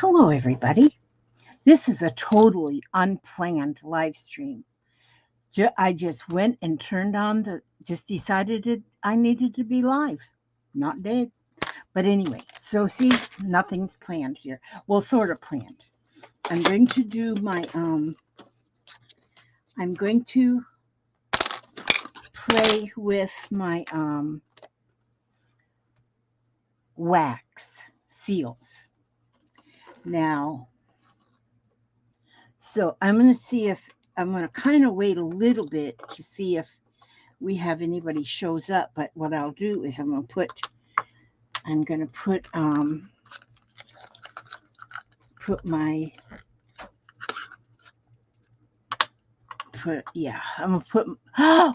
Hello, everybody. This is a totally unplanned live stream. I just went and turned on just decided that I needed to be live, not dead. But anyway, so see, nothing's planned here. Well, sort of planned. I'm going to do I'm going to play with my wax seals. Now, so I'm going to see if I'm going to kind of wait a little bit to see if we have anybody shows up. But what I'll do is I'm going to put my I'm gonna put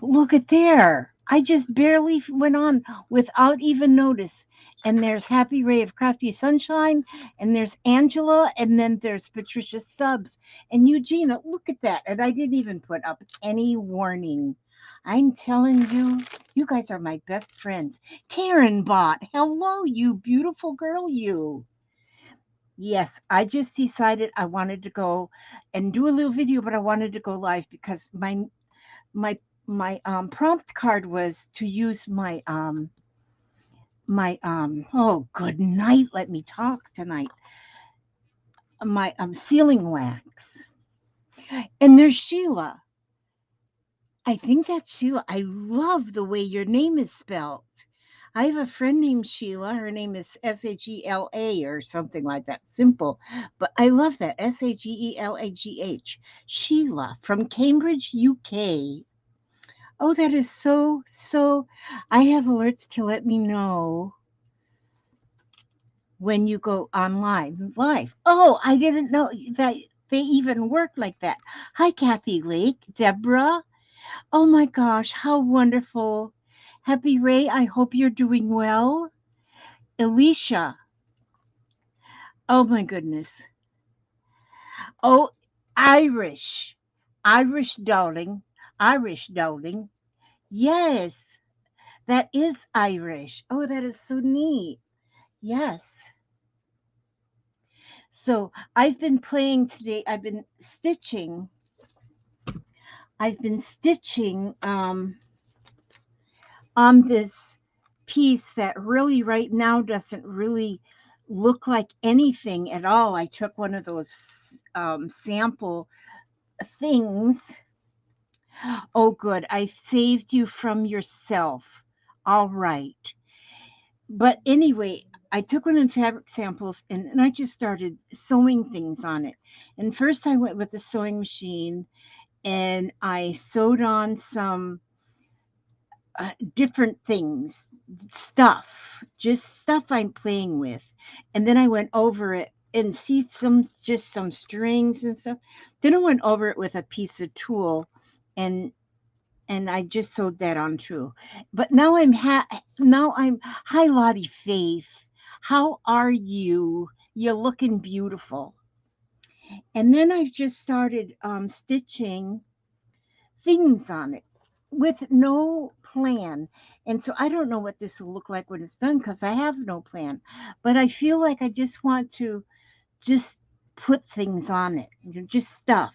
look at there. I just barely went on without even notice. And there's Happy Ray of Crafty Sunshine, and there's Angela, and then there's Patricia Stubbs and Eugenia. Look at that. And I didn't even put up any warning. I'm telling you, you guys are my best friends. Karen Bot, hello, you beautiful girl, you. Yes, I just decided I wanted to go and do a little video, but I wanted to go live because my prompt card was to use my oh, good night, let me talk tonight. My sealing wax. And there's Sheila. I think that's Sheila. I love the way your name is spelled. I have a friend named Sheila. Her name is Shela or something like that. Simple. But I love that. Sheelagh. Sheila from Cambridge, UK. Oh, that is so. I have alerts to let me know when you go online live. Oh, I didn't know that they even work like that. Hi, Kathy Lake. Deborah. Oh my gosh, how wonderful. Happy Ray, I hope you're doing well. Alicia. Oh my goodness. Oh, Irish. Irish darling. Irish darling. Yes, that is Irish. Oh, that is so neat. Yes. So I've been playing today. I've been stitching on this piece that really right now doesn't really look like anything at all. I took one of those sample things. Oh, good. I saved you from yourself. All right. But anyway, I took one of the fabric samples and I just started sewing things on it. And first I went with the sewing machine and I sewed on some different things, just stuff I'm playing with. And then I went over it and see some strings and stuff. Then I went over it with a piece of tulle and I just sewed that on too. But now hi Lottie Faith. How are you? You're looking beautiful. And then I've just started stitching things on it with no plan. And so I don't know what this will look like when it's done because I have no plan. But I feel like I just want to just put things on it, just stuff.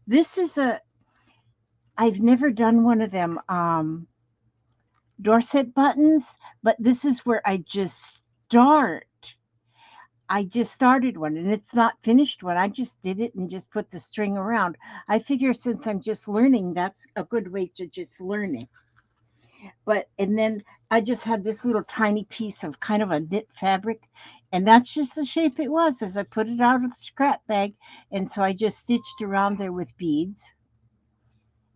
This is I've never done one of them Dorset buttons, but this is where I just start. I just started one and it's not finished one. I just did it and just put the string around. I figure since I'm just learning, that's a good way to just learn it. And then I just had this little tiny piece of kind of a knit fabric, and that's just the shape it was as I put it out of the scrap bag. And so I just stitched around there with beads.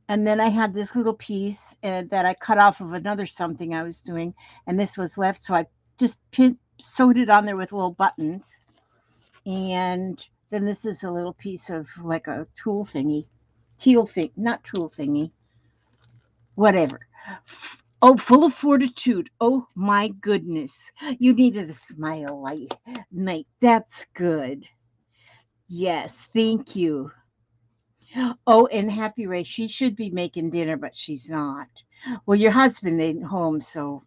And then I had this little piece that I cut off of another something I was doing, and this was left. So I just sewed it on there with little buttons. And then this is a little piece of like a tool thingy, not tool thingy, whatever. Oh, full of fortitude. Oh my goodness. You needed a smile night. That's good. Yes, thank you. Oh, and Happy Ray, she should be making dinner, but she's not. Well, your husband ain't home, so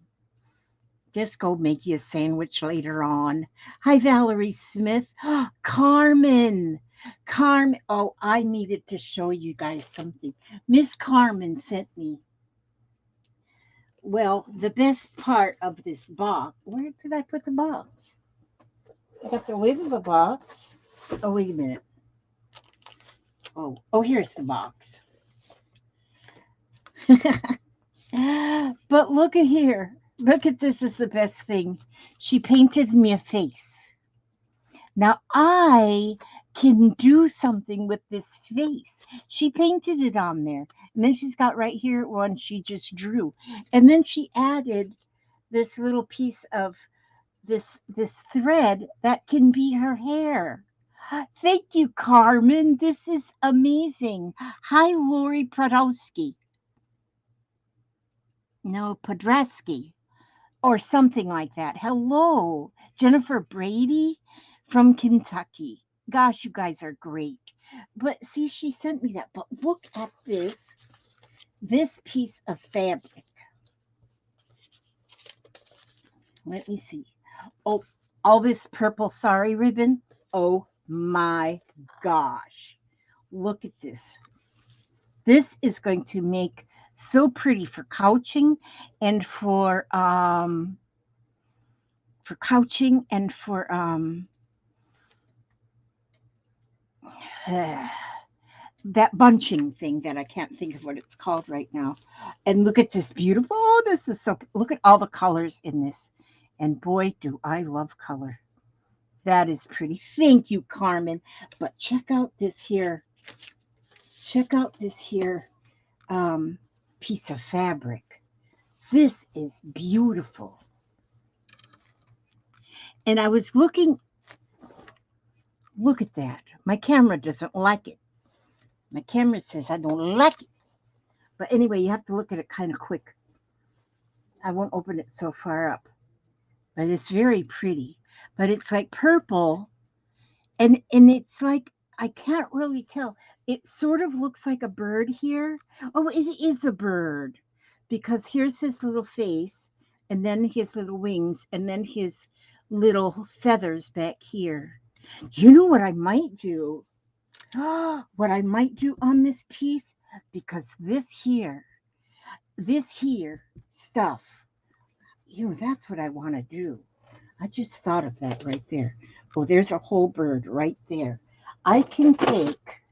Just go make you a sandwich later on. Hi, Valerie Smith. Carmen. Carmen. Oh, I needed to show you guys something. Miss Carmen sent me. Well, the best part of this box. Where did I put the box? I got the lid of the box. Oh, wait a minute. Oh, here's the box. But look at here. Look at this is the best thing. She painted me a face. Now I can do something with this face. She painted it on there. And then she's got right here one she just drew. And then she added this little piece of this thread that can be her hair. Thank you, Carmen. This is amazing. Hi, Lori Prodowski. No, Podrasky or something like that. Hello, Jennifer Brady from Kentucky. Gosh, you guys are great. But see, she sent me that. But look at this piece of fabric. Let me see. Oh, all this purple sari ribbon. Oh my gosh. Look at this. This is going to make so pretty for couching and for couching and for that bunching thing that I can't think of what it's called right now. And look at this beautiful. Oh, this is so, look at all the colors in this. And boy, do I love color. That is pretty. Thank you, Carmen. But check out this here. Check out this here piece of fabric. This is beautiful. And I was looking, look at that. My camera doesn't like it. My camera says I don't like it. But anyway, you have to look at it kind of quick. I won't open it so far up. But it's very pretty. But it's like purple. And it's like, I can't really tell. It sort of looks like a bird here. Oh, it is a bird. Because here's his little face. And then his little wings. And then his little feathers back here. You know what I might do? What I might do on this piece, because this here stuff, that's what I want to do. I just thought of that right there. Oh, there's a whole bird right there. I can take,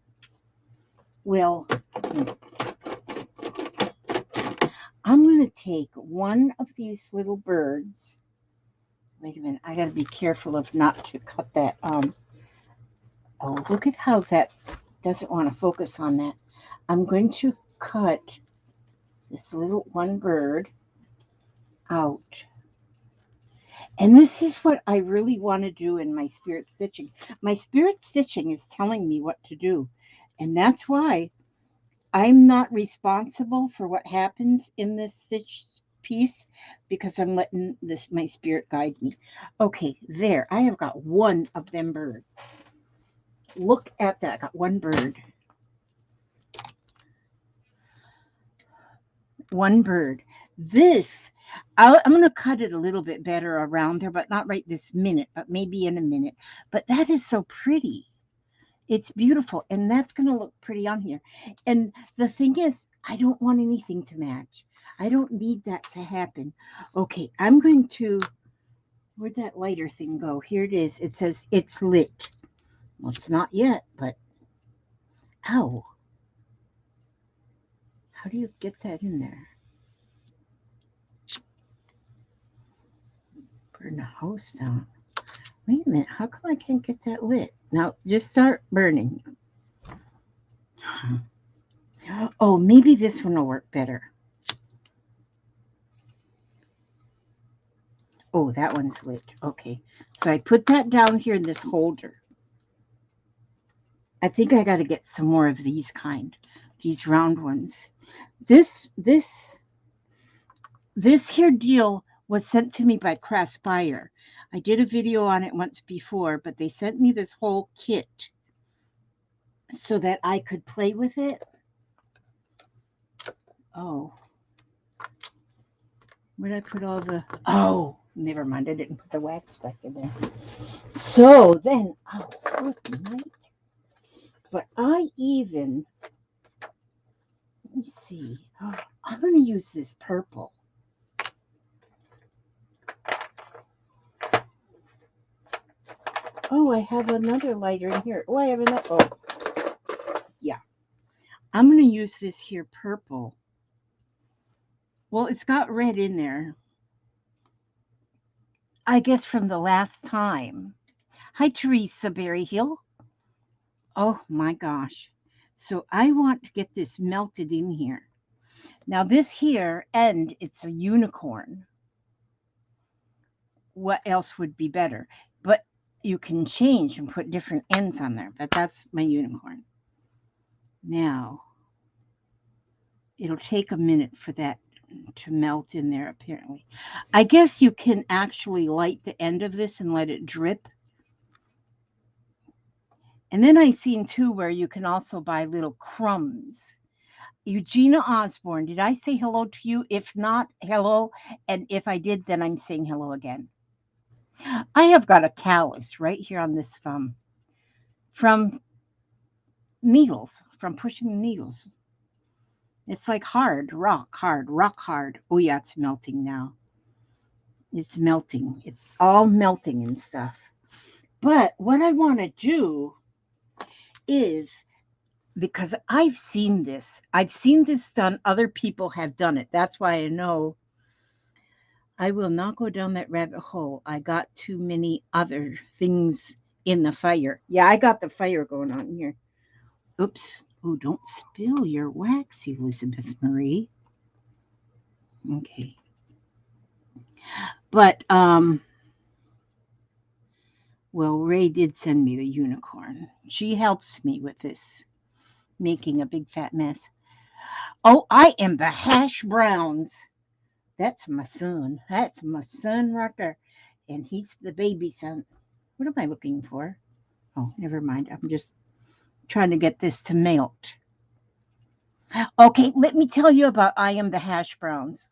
well, I'm going to take one of these little birds. Wait a minute. I got to be careful of not to cut that. Oh, look at how that doesn't want to focus on that. I'm going to cut this little one bird out. And this is what I really want to do in my spirit stitching. My spirit stitching is telling me what to do. And that's why I'm not responsible for what happens in this stitch piece, because I'm letting my spirit guide me. Okay, there. I have got one of them birds. Look at that. I got one bird. One bird. This, I'm going to cut it a little bit better around there, but not right this minute, but maybe in a minute. But that is so pretty. It's beautiful. And that's going to look pretty on here. And the thing is, I don't want anything to match. I don't need that to happen. Okay, I'm going to, where'd that lighter thing go? Here it is. It says it's lit. Well, it's not yet, but, ow. How do you get that in there? Burn the house down. Wait a minute. How come I can't get that lit? Now, just start burning. Oh, maybe this one will work better. Oh, that one's lit. Okay. So I put that down here in this holder. I think I got to get some more of these kind, these round ones. This here deal was sent to me by Craftsbuyer. I did a video on it once before, but they sent me this whole kit so that I could play with it. Oh, where'd I put all the, oh, Never mind, I didn't put the wax back in there. So then, oh, good night. But let me see. Oh, I'm going to use this purple. Oh, I have another lighter in here. Oh, I have another. Oh, yeah. I'm going to use this here purple. Well, it's got red in there. I guess from the last time. Hi, Teresa Berryhill. Oh, my gosh. So I want to get this melted in here. Now, this here end, it's a unicorn. What else would be better? But you can change and put different ends on there. But that's my unicorn. Now, it'll take a minute for that to melt in there, apparently. I guess you can actually light the end of this and let it drip. And then I seen too where you can also buy little crumbs. Eugenia Osborne, did I say hello to you? If not, hello. And if I did, then I'm saying hello again. I have got a callus right here on this thumb from needles, from pushing the needles. It's like hard, rock hard. Oh, yeah, it's melting now. It's melting. It's all melting and stuff. But what I want to do is, because I've seen this done. Other people have done it. That's why I know I will not go down that rabbit hole. I got too many other things in the fire. Yeah, I got the fire going on here. Oops. Oh, don't spill your wax, Elizabeth Marie. Okay. But, well, Ray did send me the unicorn. She helps me with this, making a big fat mess. Oh, I am the hash browns. That's my son. That's my son right there. And he's the baby son. What am I looking for? Oh, never mind. I'm just trying to get this to melt. Okay, let me tell you about I Am the Hash Browns.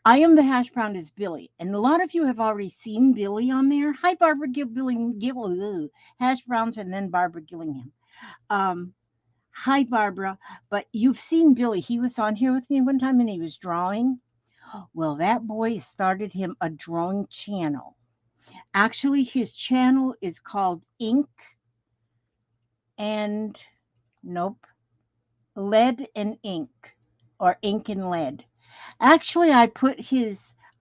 I Am the Hash Brown is Billy, and a lot of you have already seen Billy on there. Hi, Barbara Hash Browns, and then Barbara Gillingham. Hi, Barbara. But you've seen Billy. He was on here with me one time, and he was drawing. Well, that boy started him a drawing channel. Actually, his channel is called Ink and Lead and Ink, or Ink and Lead. Actually, I put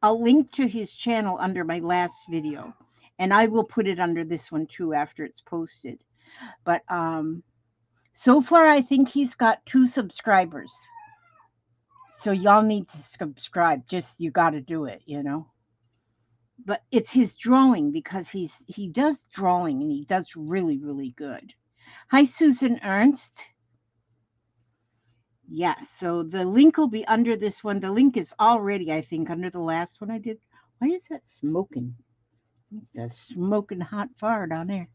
a link to his channel under my last video, and I will put it under this one too after it's posted. But so far, I think he's got 2 subscribers. So y'all need to subscribe. Just, you got to do it, But it's his drawing, because he does drawing, and he does really, really good. Hi, Susan Ernst. Yes, so the link will be under this one. The link is already, I think, under the last one I did. Why is that smoking? It's a smoking hot fire down there.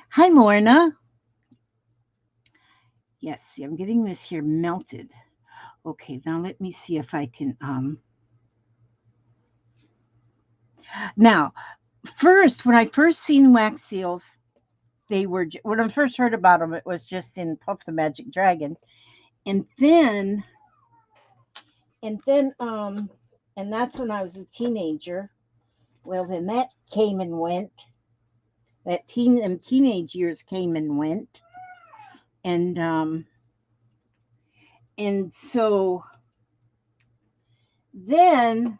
Hi, Lorna. Yes, see, I'm getting this here melted. Okay, now let me see if I can. Now, first, when I first seen wax seals, when I first heard about them, it was just in Puff the Magic Dragon. And that's when I was a teenager. Well, then that came and went. Them teenage years came and went. And so then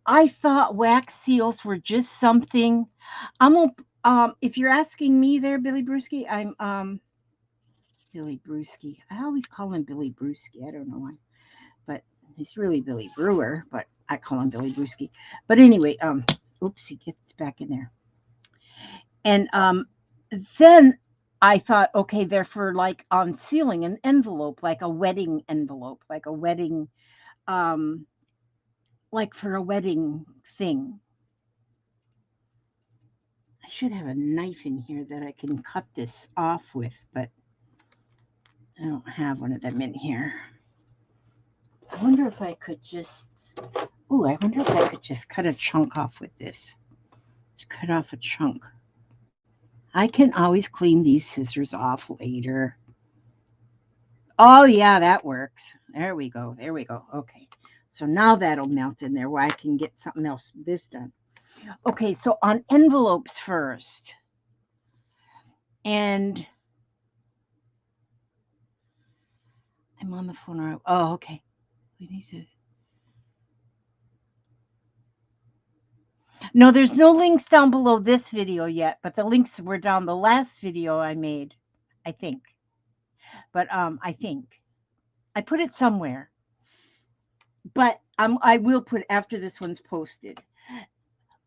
I thought wax seals were just something. If you're asking me there, Billy Brewski, I'm Billy Brewski. I always call him Billy Brewski. I don't know why, but he's really Billy Brewer, but I call him Billy Brewski. But anyway, oops, he gets back in there. And then I thought, okay, they're for like on sealing an envelope, like a wedding envelope, like a wedding, like for a wedding thing. I should have a knife in here that I can cut this off with, but I don't have one of them in here. I wonder if I could just Oh, I wonder if I could just cut a chunk off with this. Just cut off a chunk. I can always clean these scissors off later. Oh, yeah, that works. There we go. There we go. Okay. So now that'll melt in there where I can get something else this done. Okay, so on envelopes first. And I'm on the phone. Oh, okay. We need to. No, there's no links down below this video yet, but the links were down the last video I made, I think. But I think I put it somewhere. But I will put after this one's posted.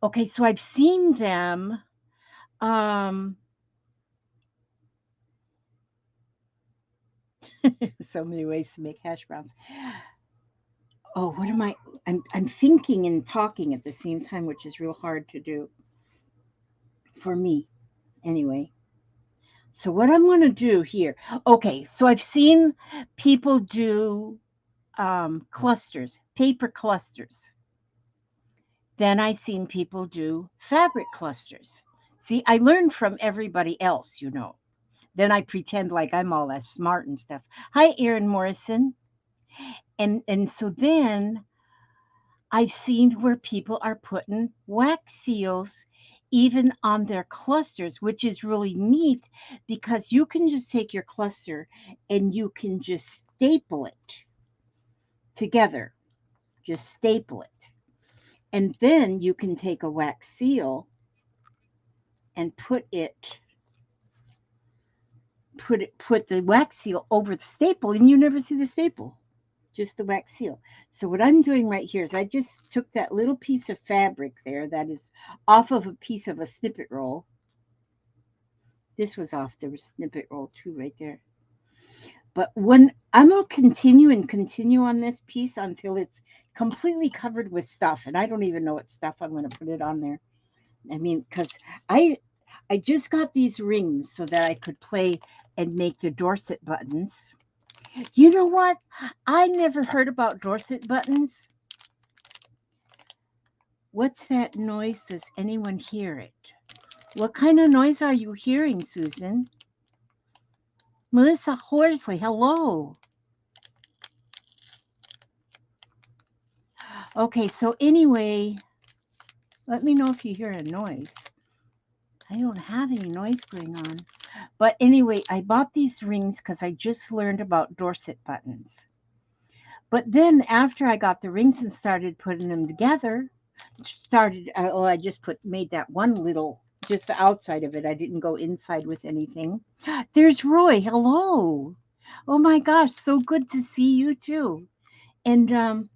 Okay, so I've seen them. So many ways to make hash browns. Oh, what am I? I'm thinking and talking at the same time, which is real hard to do for me, anyway. So what I'm going to do here. Okay, so I've seen people do clusters, paper clusters. Then I seen people do fabric clusters. See, I learned from everybody else, you know. Then I pretend like I'm all that smart and stuff. Hi, Erin Morrison. And so then I've seen where people are putting wax seals even on their clusters, which is really neat because you can just take your cluster and you can just staple it together. Just staple it. And then you can take a wax seal and put the wax seal over the staple, and you never see the staple, just the wax seal. So what I'm doing right here is I just took that little piece of fabric there that is off of a piece of a snippet roll. This was off the snippet roll too, right there. But when I'm going to continue on this piece until it's completely covered with stuff, and I don't even know what stuff I'm going to put it on there. I mean, because I just got these rings so that I could play and make the Dorset buttons. You know what? I never heard about Dorset buttons. What's that noise? Does anyone hear it? What kind of noise are you hearing, Susan? Melissa Horsley, hello. Okay, so anyway, let me know if you hear a noise. I don't have any noise going on. But anyway, I bought these rings because I just learned about Dorset buttons. But then after I got the rings and started putting them together, I just made that one little, just the outside of it. I didn't go inside with anything. There's Roy. Hello. Oh my gosh, so good to see you too. And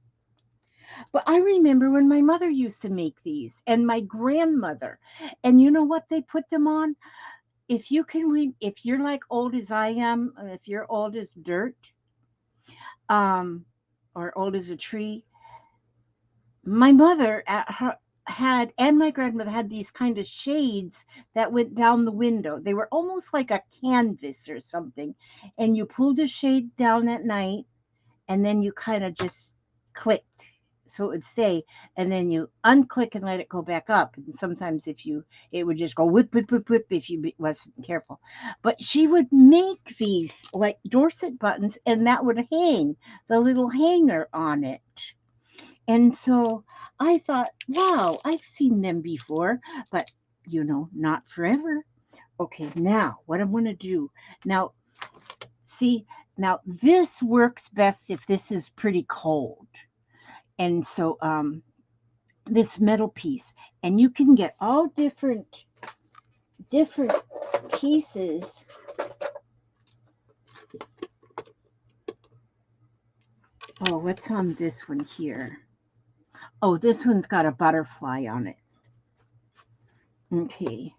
but I remember when my mother used to make these, and my grandmother. And you know what they put them on? If you can read, if you're like old as I am, if you're old as dirt, or old as a tree, my mother and my grandmother had these kind of shades that went down the window. They were almost like a canvas or something. And you pulled the shade down at night, and then you kind of just clicked so it would stay, and then you unclick and let it go back up. And sometimes it would just go whip, whip, whip, whip if you wasn't careful. But she would make these like Dorset buttons, and that would hang the little hanger on it. And so I thought, wow, I've seen them before, but not forever. Okay, now what I'm going to do now, see, now this works best if this is pretty cold. And so this metal piece, and you can get all different pieces. Oh, what's on this one here? Oh, this one's got a butterfly on it. Okay.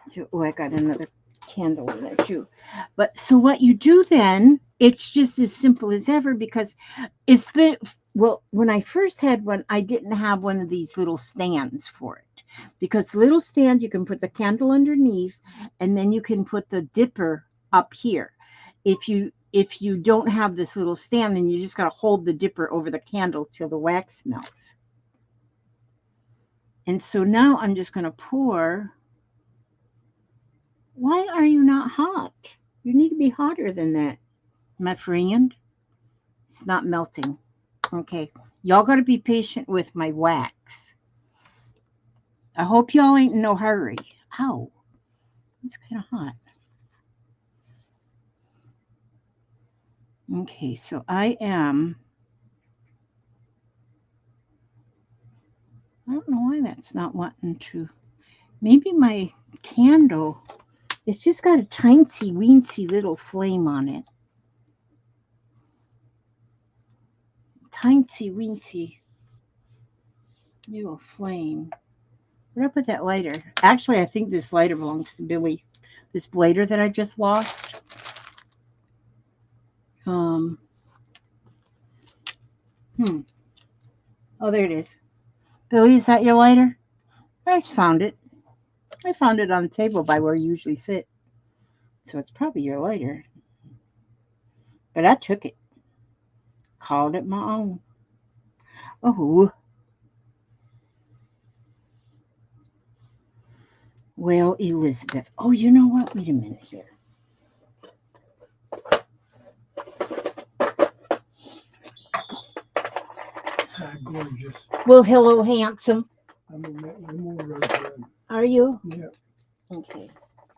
So, I got another candle in there too. But so what you do then, it's just as simple as ever, because it's been, well, when I first had one, I didn't have one of these little stands for it, because the little stand, you can put the candle underneath, and then you can put the dipper up here. If you if you don't have this little stand, then you just got to hold the dipper over the candle till the wax melts. And so now I'm just going to pour. Why are you not hot? You need to be hotter than that, my friend. It's not melting. Okay. Y'all got to be patient with my wax. I hope y'all ain't in no hurry. Ow. It's kind of hot. Okay, so I don't know why that's not wanting to. Maybe my candle, it's just got a tiny, weensy little flame on it. Tiny, weensy little flame. Where'd I put that lighter? Actually, I think this lighter belongs to Billy. This blader that I just lost. Oh, there it is. Billy, is that your lighter? I just found it. I found it on the table by where you usually sit. So it's probably your lighter. But I took it. Called it my own. Oh. Well, Elizabeth. Oh, you know what? Wait a minute here. Hi, gorgeous. Well, hello, handsome. I'm gonna make one more right. Are you? Yep. Okay.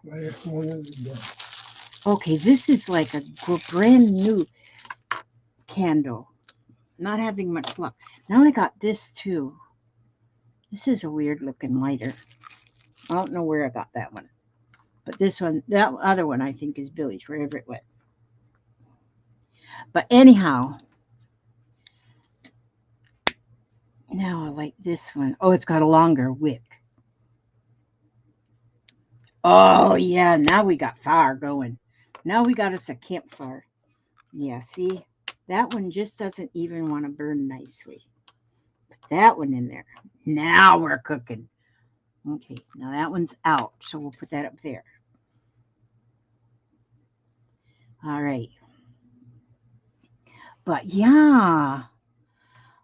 Last one of the day. Okay, this is like a brand new candle. Not having much luck. Now I got this too. This is a weird looking lighter. I don't know where I got that one. But this one, that other one I think is Billy's, wherever it went. But anyhow, now I like this one. Oh, it's got a longer wick. Oh, yeah, now we got fire going. Now we got us a campfire. Yeah, see? That one just doesn't even want to burn nicely. Put that one in there. Now we're cooking. Okay, now that one's out, so we'll put that up there. All right. But yeah,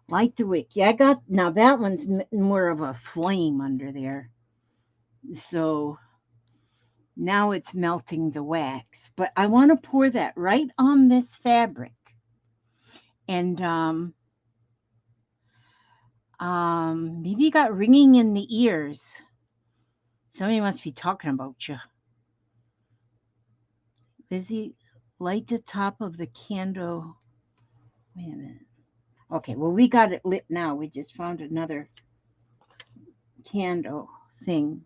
light the wick. Yeah, I got, now that one's more of a flame under there. So now it's melting the wax. But I want to pour that right on this fabric. And maybe you got ringing in the ears. Somebody must be talking about you. Lizzie, light the top of the candle. Wait a minute. Okay, well, we got it lit now. We just found another candle thing.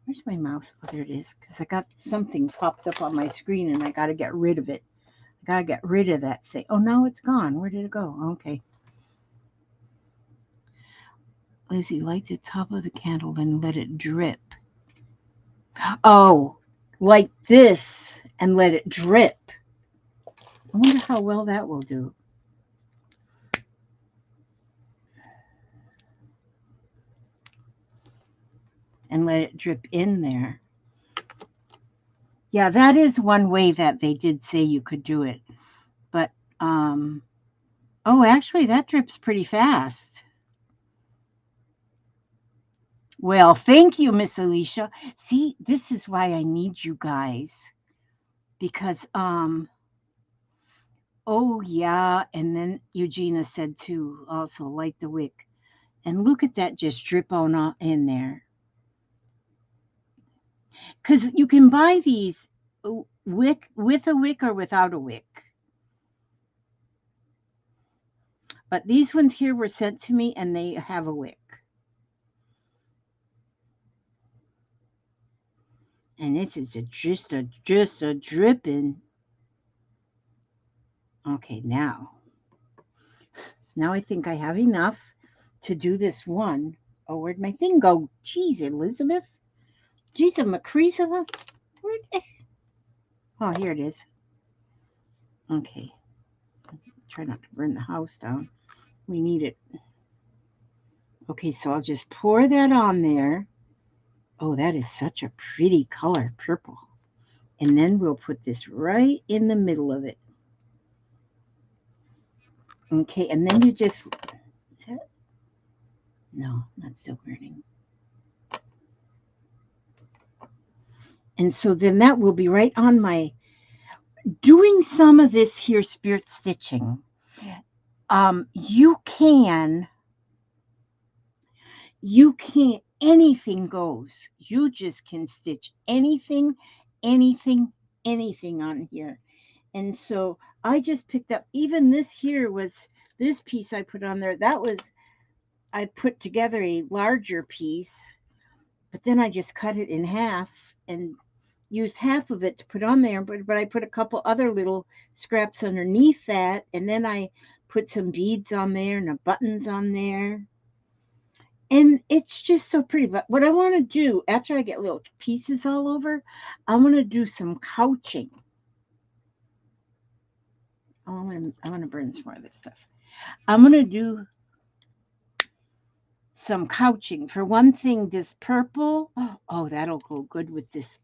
Where's my mouse? Oh, there it is. Because I got something popped up on my screen and I got to get rid of it. I got to get rid of that thing. Oh, now it's gone. Where did it go? Okay. Lizzie, light the top of the candle, then let it drip. Oh, like this and let it drip. I wonder how well that will do. And let it drip in there. Yeah, that is one way that they did say you could do it. But, oh, actually, that drips pretty fast. Well, thank you, Miss Alicia. See, this is why I need you guys. Because, oh, yeah. And then Eugenia said, too, also light the wick. And look at that just drip on in there. Because you can buy these wick with a wick or without a wick. But these ones here were sent to me and they have a wick. And this is just a dripping. Okay, now I think I have enough to do this one. Oh, where'd my thing go? Jeez, Elizabeth. Jeez, Macreeza. Oh, here it is. Okay. Try not to burn the house down. We need it. Okay, so I'll just pour that on there. Oh, that is such a pretty color, purple. And then we'll put this right in the middle of it. Okay, and then you just, is that, no, not still burning. And so then that will be right on my, doing some of this here spirit stitching. You can, anything goes. You just can stitch anything, anything, anything on here. And so I just picked up, even this here was, this piece I put on there, that was, I put together a larger piece, but then I just cut it in half and used half of it to put on there. But I put a couple other little scraps underneath that. And then I put some beads on there and buttons on there. And it's just so pretty. But what I want to do after I get little pieces all over, I want to do some couching. I want to burn some more of this stuff. I'm going to do some couching. For one thing, this purple, oh, that'll go good with this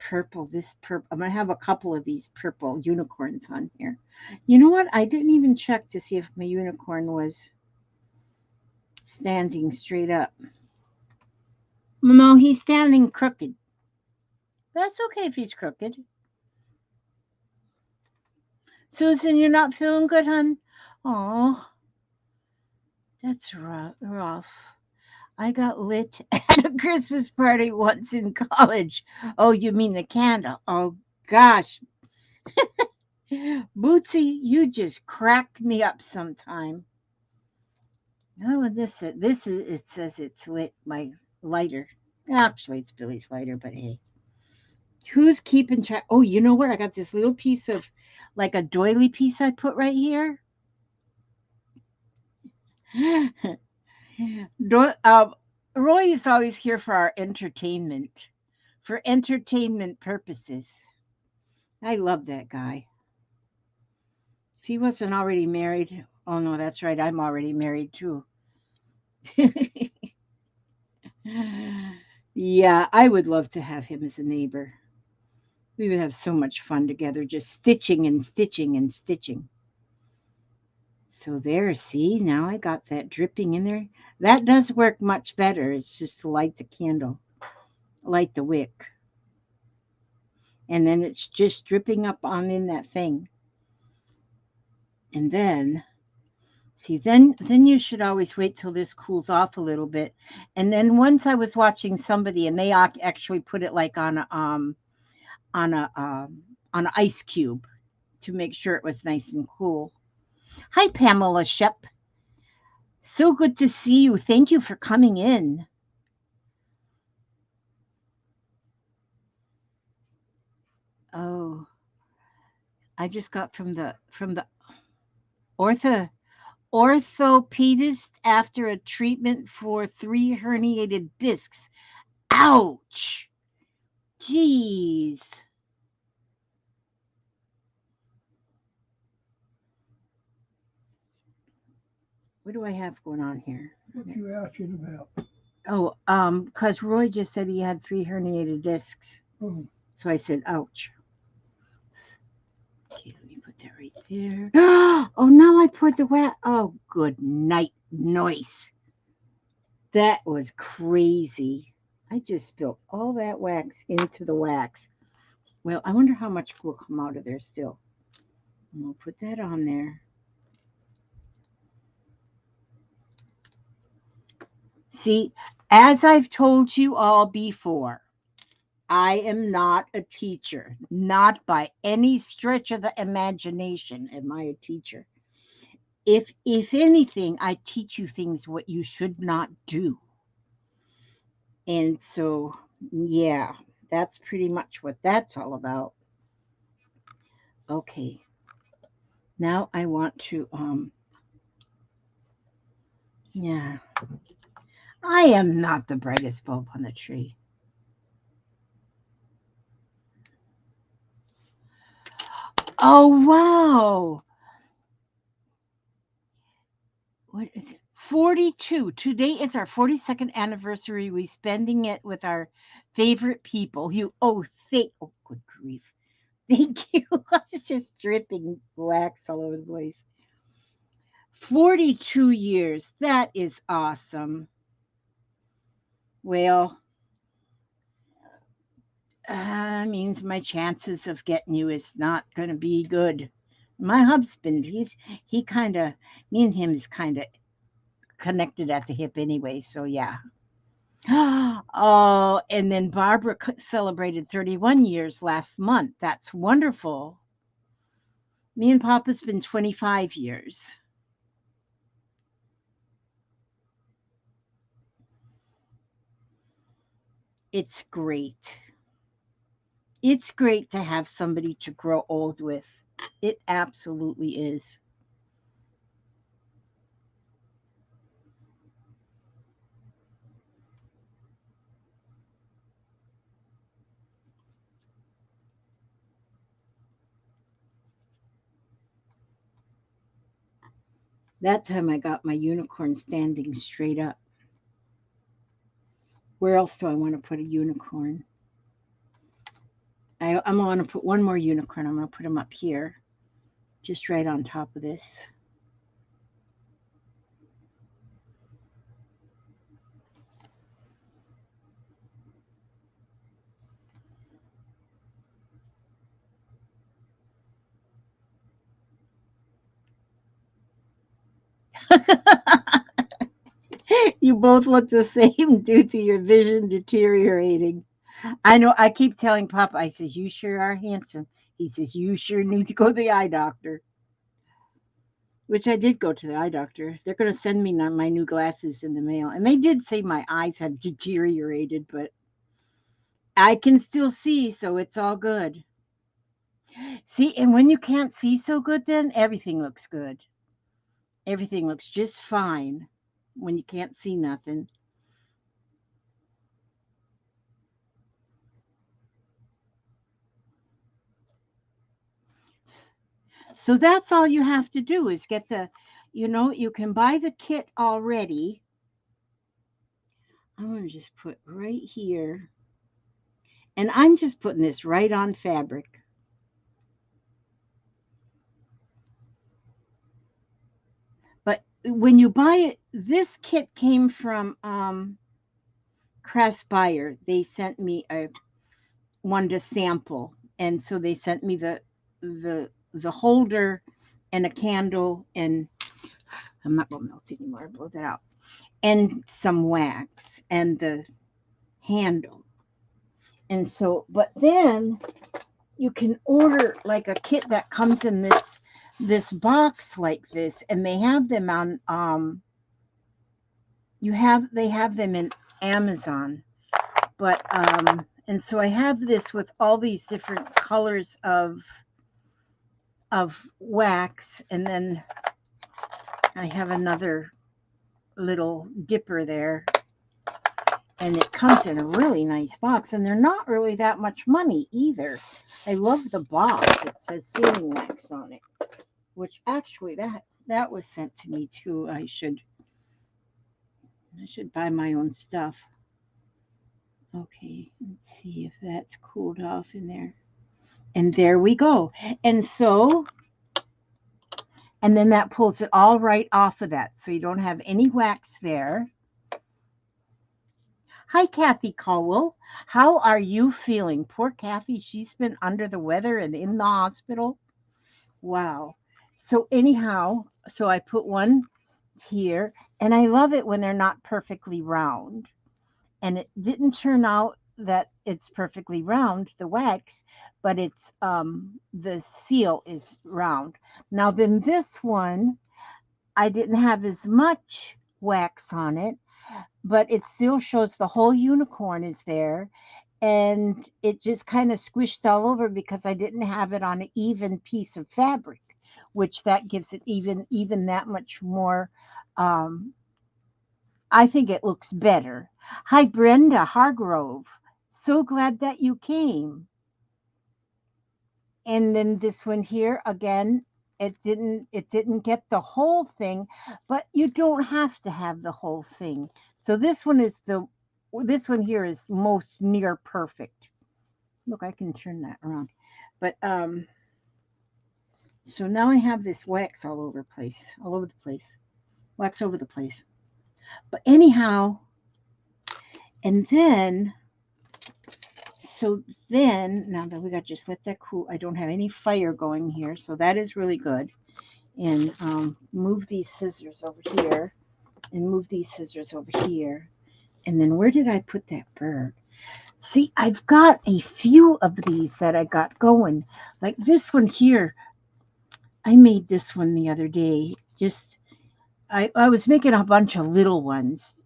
purple. This purple, I'm going to have a couple of these purple unicorns on here. You know what? I didn't even check to see if my unicorn was standing straight up. No, he's standing crooked. That's okay if he's crooked. Susan, you're not feeling good, hon? Oh, that's rough. I got lit at a Christmas party once in college. Oh, you mean the candle? Oh, gosh. Bootsy, you just crack me up sometime. Oh, this is, it says it's lit, my lighter. Actually, it's Billy's lighter, but hey. Who's keeping track? Oh, you know what? I got this little piece of, like a doily piece I put right here. Roy is always here for our entertainment, for entertainment purposes. I love that guy. If he wasn't already married, oh no, that's right, I'm already married too. Yeah, I would love to have him as a neighbor. We would have so much fun together, just stitching and stitching and stitching. So there, see, now I got that dripping in there. That does work much better. It's just to light the candle, light the wick. And then it's just dripping up on in that thing. And then, see, then you should always wait till this cools off a little bit. And then once I was watching somebody, and they actually put it like on an ice cube to make sure it was nice and cool. Hi, Pamela Shep. So good to see you. Thank you for coming in. Oh, I just got from the ortho orthopedist after a treatment for 3 herniated discs. Ouch. Jeez. What do I have going on here? What you asking about? Oh, because Roy just said he had 3 herniated discs. Oh, So I said, ouch. Okay, let me put that right there. Oh, now I poured the wax. Oh, good night, noise. That was crazy. I just spilled all that wax into the wax. Well, I wonder how much will come out of there still. And we'll put that on there. See, as I've told you all before, I am not a teacher. Not by any stretch of the imagination am I a teacher. If anything, I teach you things what you should not do. And so, yeah, that's pretty much what that's all about. Okay. Now I want to yeah. I am not the brightest bulb on the tree. Oh wow. What is it? 42. Today is our 42nd anniversary. We spending it with our favorite people. Oh good grief. Thank you. I was just dripping wax all over the place. 42 years. That is awesome. Well, means my chances of getting you is not going to be good. My husband, he kind of, me and him is kind of connected at the hip anyway. So yeah. Oh, and then Barbara celebrated 31 years last month. That's wonderful. Me and Papa's been 25 years. It's great. It's great to have somebody to grow old with. It absolutely is. That time I got my unicorn standing straight up. Where else do I want to put a unicorn? I'm going to put one more unicorn. I'm going to put him up here, just right on top of this. You both look the same due to your vision deteriorating. I know. I keep telling Papa, I says, "You sure are handsome." He says, "You sure need to go to the eye doctor." Which I did go to the eye doctor. They're going to send me my new glasses in the mail. And they did say my eyes had deteriorated, but I can still see, so it's all good. See, and when you can't see so good, then everything looks good. Everything looks just fine when you can't see nothing. So that's all you have to do is get you can buy the kit already. I'm going to just put right here. And I'm just putting this right on fabric. But when you buy it, this kit came from Crest Buyer. They sent me a one to sample, and so they sent me the holder and a candle, and I'm not going to melt anymore. Blow that out, and some wax and the handle. And so, but then you can order like a kit that comes in this box like this, and they have them on they have them in Amazon. But and so I have this with all these different colors of wax, and then I have another little dipper there, and it comes in a really nice box, and they're not really that much money either. I love the box. It says sealing wax on it, which actually that was sent to me too. I should buy my own stuff. Okay, let's see if that's cooled off in there. And there we go. And so, and then that pulls it all right off of that. So you don't have any wax there. Hi, Kathy Caldwell. How are you feeling? Poor Kathy, she's been under the weather and in the hospital. Wow. So, anyhow, so I put one here, and I love it when they're not perfectly round. And it didn't turn out that it's perfectly round, the wax, but it's the seal is round. Now then this one, I didn't have as much wax on it, but it still shows the whole unicorn is there, and it just kind of squished all over because I didn't have it on an even piece of fabric, which that gives it even that much more. um I think it looks better. Hi, Brenda Hargrove. So glad that you came. And then this one here again, it didn't get the whole thing, but you don't have to have the whole thing. So this one here is most near perfect. Look, I can turn that around. But so now I have this wax all over the place. wax over the place. But anyhow, and then, so then, now that we got, just let that cool. I don't have any fire going here, so that is really good. And move these scissors over here, and move these scissors over here. And then where did I put that bird? See, I've got a few of these that I got going. Like this one here, I made this one the other day. Just, I was making a bunch of little ones.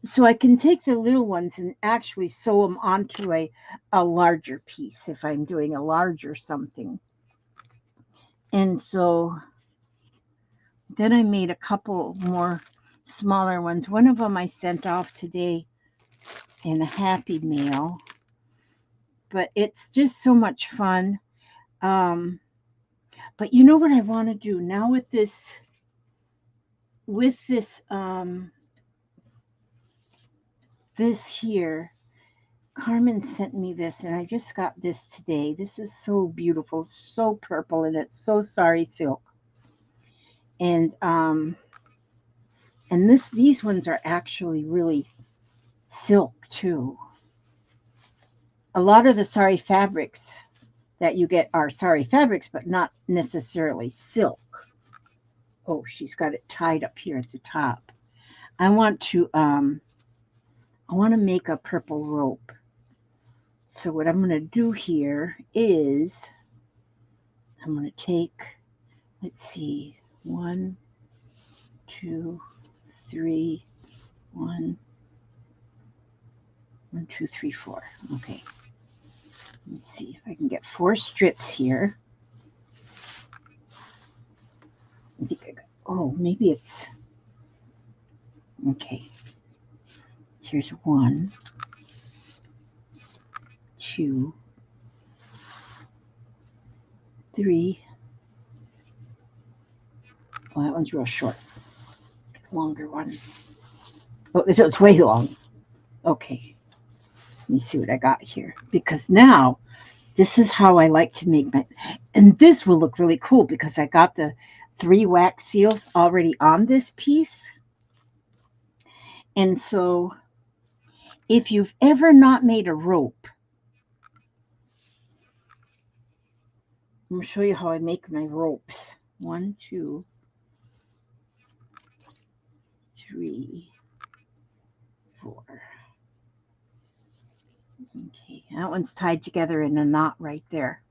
So I can take the little ones and actually sew them onto a larger piece if I'm doing a larger something. And so then I made a couple more smaller ones. One of them I sent off today in a happy mail, but it's just so much fun. But you know what I want to do now with this, this here. Carmen sent me this, and I just got this today. This is so beautiful, so purple, and it's so sari silk. And these ones are actually really silk too. A lot of the sari fabrics that you get are sari fabrics, but not necessarily silk. Oh, she's got it tied up here at the top. I want to make a purple rope. So what I'm going to do here is I'm going to take, let's see, 1, 2, 3, 1, 1, 2, 3, 4. Okay. Let me see if I can get 4 strips here. I think I got, oh, maybe it's, okay. Here's 1, 2, 3. Well, that one's real short. Longer one. Oh, this one's way long. Okay. Let me see what I got here. Because now, this is how I like to make my, and this will look really cool because I got the 3 wax seals already on this piece. And so, if you've ever not made a rope, I'm going to show you how I make my ropes. 1, 2, 3, 4. Okay, that one's tied together in a knot right there.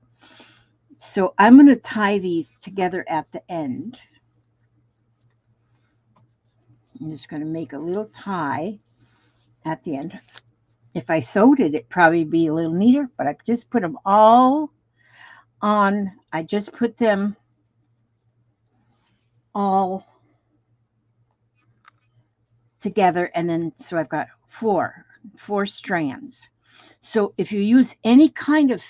So I'm going to tie these together at the end. I'm just going to make a little tie at the end. If I sewed it, it'd probably be a little neater, but I just put them all on. I just put them all together, and then so I've got four strands. So if you use any kind of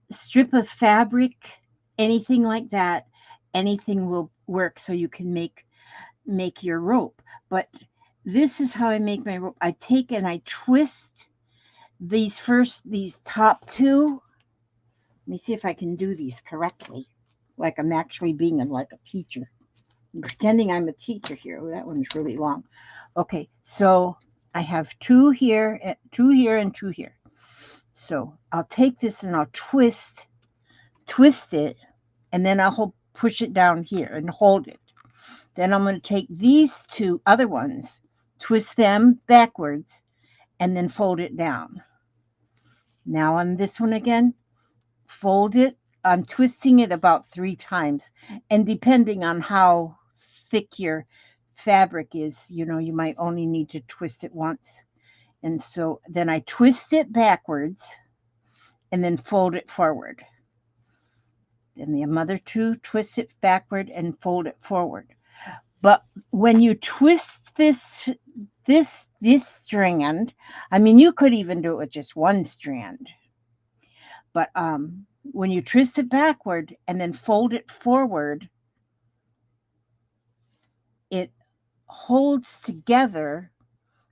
strip of fabric, anything like that, anything will work. So you can make your rope. But this is how I make my rope. I take and I twist these top 2. Let me see if I can do these correctly, like I'm actually being like a teacher. I'm pretending I'm a teacher here. Oh, that one's really long. Okay, so I have 2 here, 2 here, and 2 here. So I'll take this and I'll twist it, and then I'll push it down here and hold it. Then I'm going to take these 2 other ones, twist them backwards, and then fold it down. Now on this one again, fold it. I'm twisting it about 3 times, and depending on how thick your fabric is, you might only need to twist it once. And so then I twist it backwards and then fold it forward. Then the other 2, twist it backward and fold it forward. But when you twist this strand, I mean, you could even do it with just 1 strand. But when you twist it backward and then fold it forward, it holds together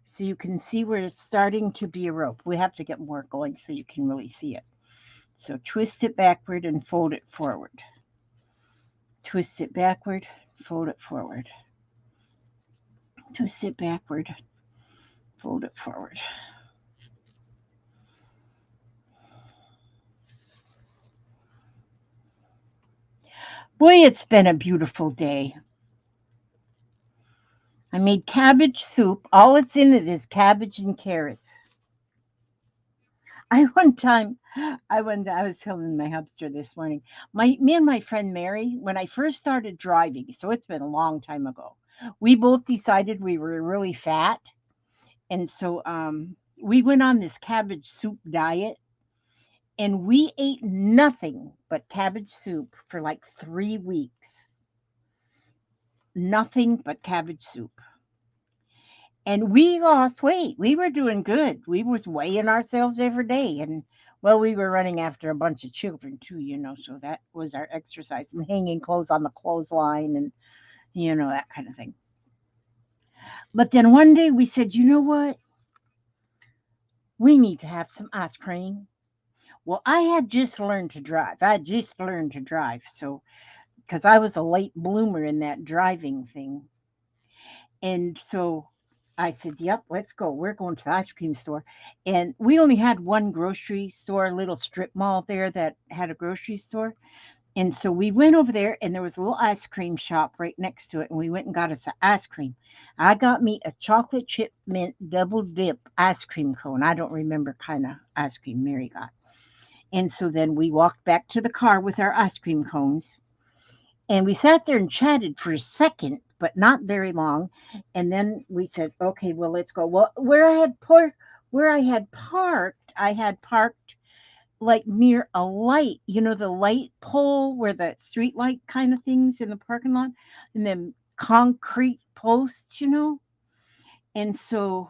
so you can see where it's starting to be a rope. We have to get more going so you can really see it. So twist it backward and fold it forward. Twist it backward, fold it forward. Twist it backward, fold it forward. Boy, it's been a beautiful day. I made cabbage soup. All it's in it is cabbage and carrots. I one time, I was telling my hubster this morning. Me and my friend Mary, when I first started driving, so it's been a long time ago. We both decided we were really fat, and so we went on this cabbage soup diet, and we ate nothing but cabbage soup for like 3 weeks. Nothing but cabbage soup. And we lost weight. We were doing good. We was weighing ourselves every day. And well, we were running after a bunch of children too, so that was our exercise and hanging clothes on the clothesline and that kind of thing. But then one day we said, you know what? We need to have some ice cream. Well, I had just learned to drive. I had just learned to drive. So, because I was a late bloomer in that driving thing. And so I said, "Yep, let's go. We're going to the ice cream store." And we only had one grocery store, a little strip mall there that had a grocery store. And so we went over there, and there was a little ice cream shop right next to it. And we went and got us ice cream. I got me a chocolate chip mint double dip ice cream cone. I don't remember kind of ice cream Mary got. And so then we walked back to the car with our ice cream cones. And we sat there and chatted for a second, but not very long. And then we said, "Okay, well, let's go." Well, where I had parked like near a light, the light pole where the street light kind of things in the parking lot, and then concrete posts. And so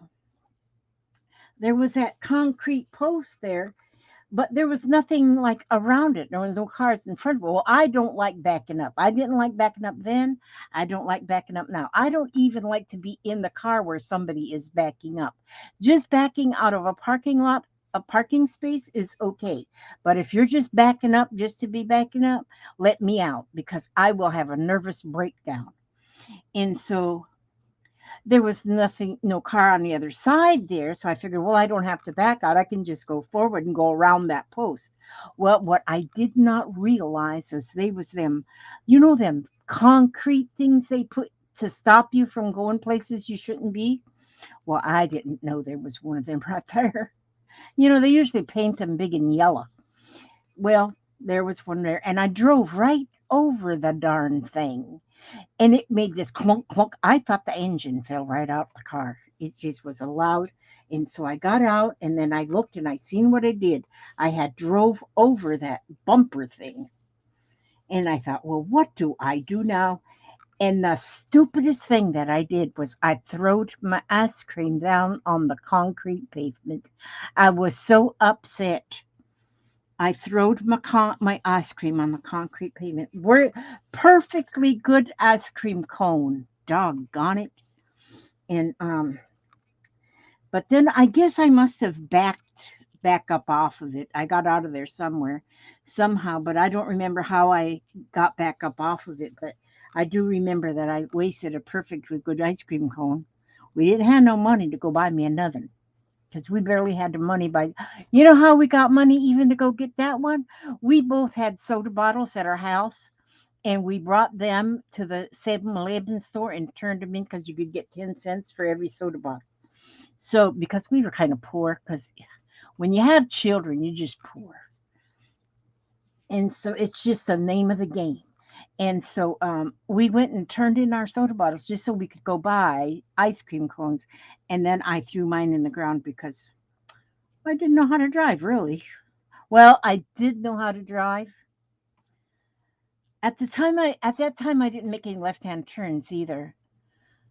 there was that concrete post there, but there was nothing like around it. There was no cars in front of it. Well, I don't like backing up. I didn't like backing up then. I don't like backing up now. I don't even like to be in the car where somebody is backing up. Just backing out of a parking lot, a parking space is okay. But if you're just backing up just to be backing up, let me out because I will have a nervous breakdown. And so there was nothing, no car on the other side there. So I figured, well, I don't have to back out. I can just go forward and go around that post. Well, what I did not realize is they was them concrete things they put to stop you from going places you shouldn't be. Well, I didn't know there was one of them right there. They usually paint them big and yellow. Well, there was one there, and I drove right over the darn thing. And it made this clunk, clunk. I thought the engine fell right out the car. It just was a loud. And so I got out and then I looked and I seen what I did. I had drove over that bumper thing. And I thought, well, what do I do now? And the stupidest thing that I did was I throwed my ice cream down on the concrete pavement. I was so upset. I throwed my ice cream on the concrete pavement. We're perfectly good ice cream cone. Doggone it. And but then I guess I must have back up off of it. I got out of there somehow, but I don't remember how I got back up off of it. But I do remember that I wasted a perfectly good ice cream cone. We didn't have no money to go buy me another because we barely had the money by. You know how we got money even to go get that one? We both had soda bottles at our house, and we brought them to the 7-Eleven store and turned them in because you could get 10 cents for every soda bottle. So because we were kind of poor, because when you have children, you're just poor, and so it's just the name of the game. And so we went and turned in our soda bottles just so we could go buy ice cream cones. And then I threw mine in the ground because I didn't know how to drive, really. Well, I did know how to drive. At that time I didn't make any left-hand turns either.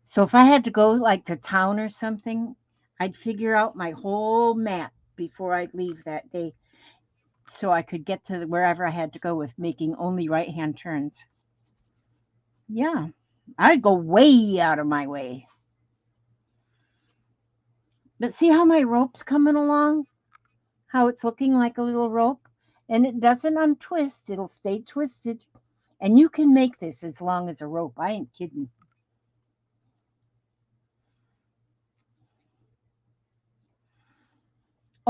So if I had to go like to town or something, I'd figure out my whole map before I'd leave that day so I could get to wherever I had to go with making only right-hand turns. Yeah. I'd go way out of my way. But see how my rope's coming along? How it's looking like a little rope? And it doesn't untwist, it'll stay twisted. And you can make this as long as a rope. I ain't kidding.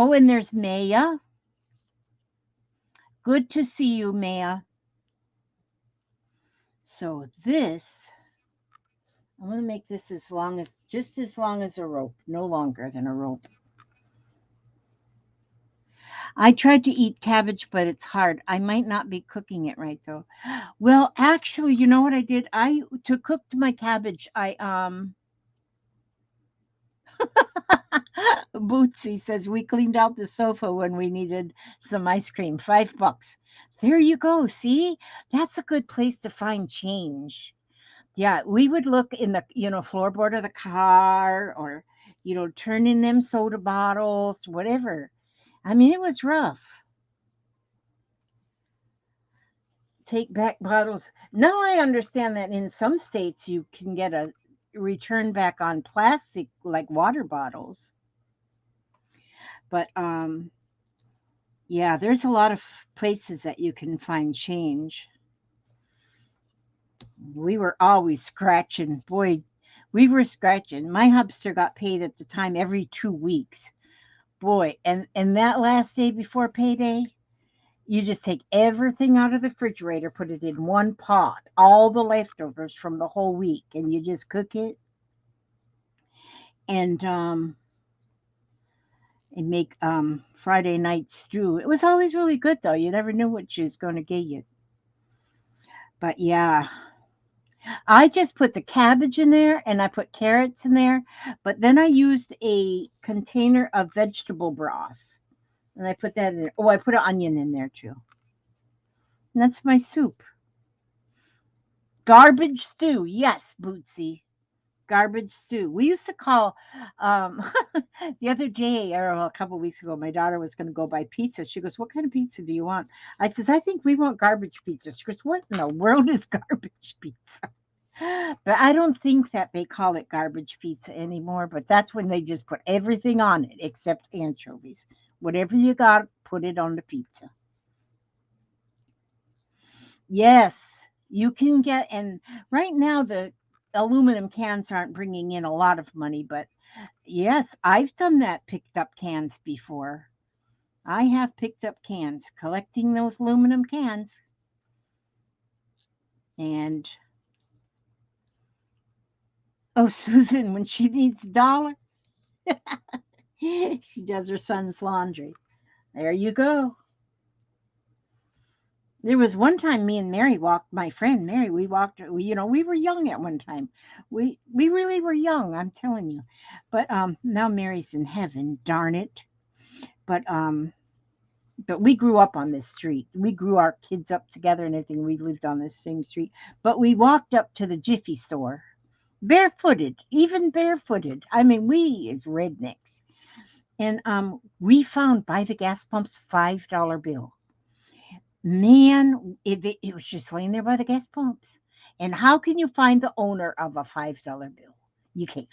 Oh, and there's Maya. Good to see you, Maya. So this, I'm going to make this as long as, just as long as a rope, no longer than a rope. I tried to eat cabbage, but it's hard. I might not be cooking it right though. Well, actually, you know what I did? I to cook my cabbage, I Bootsy says we cleaned out the sofa when we needed some ice cream. $5. There you go. See? That's a good place to find change. Yeah, we would look in the, floorboard of the car or, turn in them soda bottles, whatever. I mean, it was rough. Take back bottles. Now I understand that in some states you can get a return back on plastic like water bottles. But yeah, there's a lot of places that you can find change. We were always scratching. Boy, we were scratching. My hubster got paid at the time every 2 weeks. Boy, and that last day before payday, you just take everything out of the refrigerator, put it in one pot, all the leftovers from the whole week, and you just cook it and make Friday night stew. It was always really good though. You never knew what she was going to get you. But yeah, I just put the cabbage in there and I put carrots in there, but then I used a container of vegetable broth and I put that in there. Oh, I put an onion in there too. And that's my soup. Garbage stew. Yes, Bootsy. Garbage stew. We used to call um the other day or a couple of weeks ago, my daughter was going to go buy pizza. She goes, "What kind of pizza do you want?" I says, "I think we want garbage pizza." She goes, "What in the world is garbage pizza?" But I don't think that they call it garbage pizza anymore, but that's when they just put everything on it except anchovies. Whatever you got, put it on the pizza. Yes, you can get, and right now the aluminum cans aren't bringing in a lot of money, but yes, I've done that, picked up cans before. I have picked up cans, collecting those aluminum cans. And oh, Susan, when she needs a dollar, she does her son's laundry. There you go. There was one time me and Mary walked, my friend Mary, we walked, we were young at one time. We really were young, I'm telling you. But now Mary's in heaven, darn it. But we grew up on this street. We grew our kids up together and everything. We lived on this same street. But we walked up to the Jiffy store barefooted, even barefooted. I mean, we as rednecks. And we found by the gas pumps $5 bill. Man, it was just laying there by the gas pumps. And how can you find the owner of a $5 bill? You can't.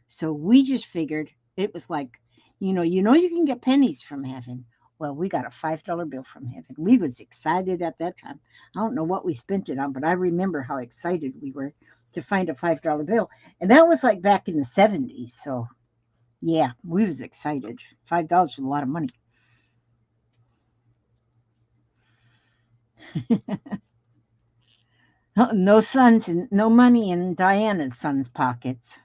So we just figured it was like, you can get pennies from heaven. Well, we got a $5 bill from heaven. We was excited at that time. I don't know what we spent it on, but I remember how excited we were to find a $5 bill. And that was like back in the 70s. So yeah, we was excited. $5 is a lot of money. No sons and no money in Diana's son's pockets.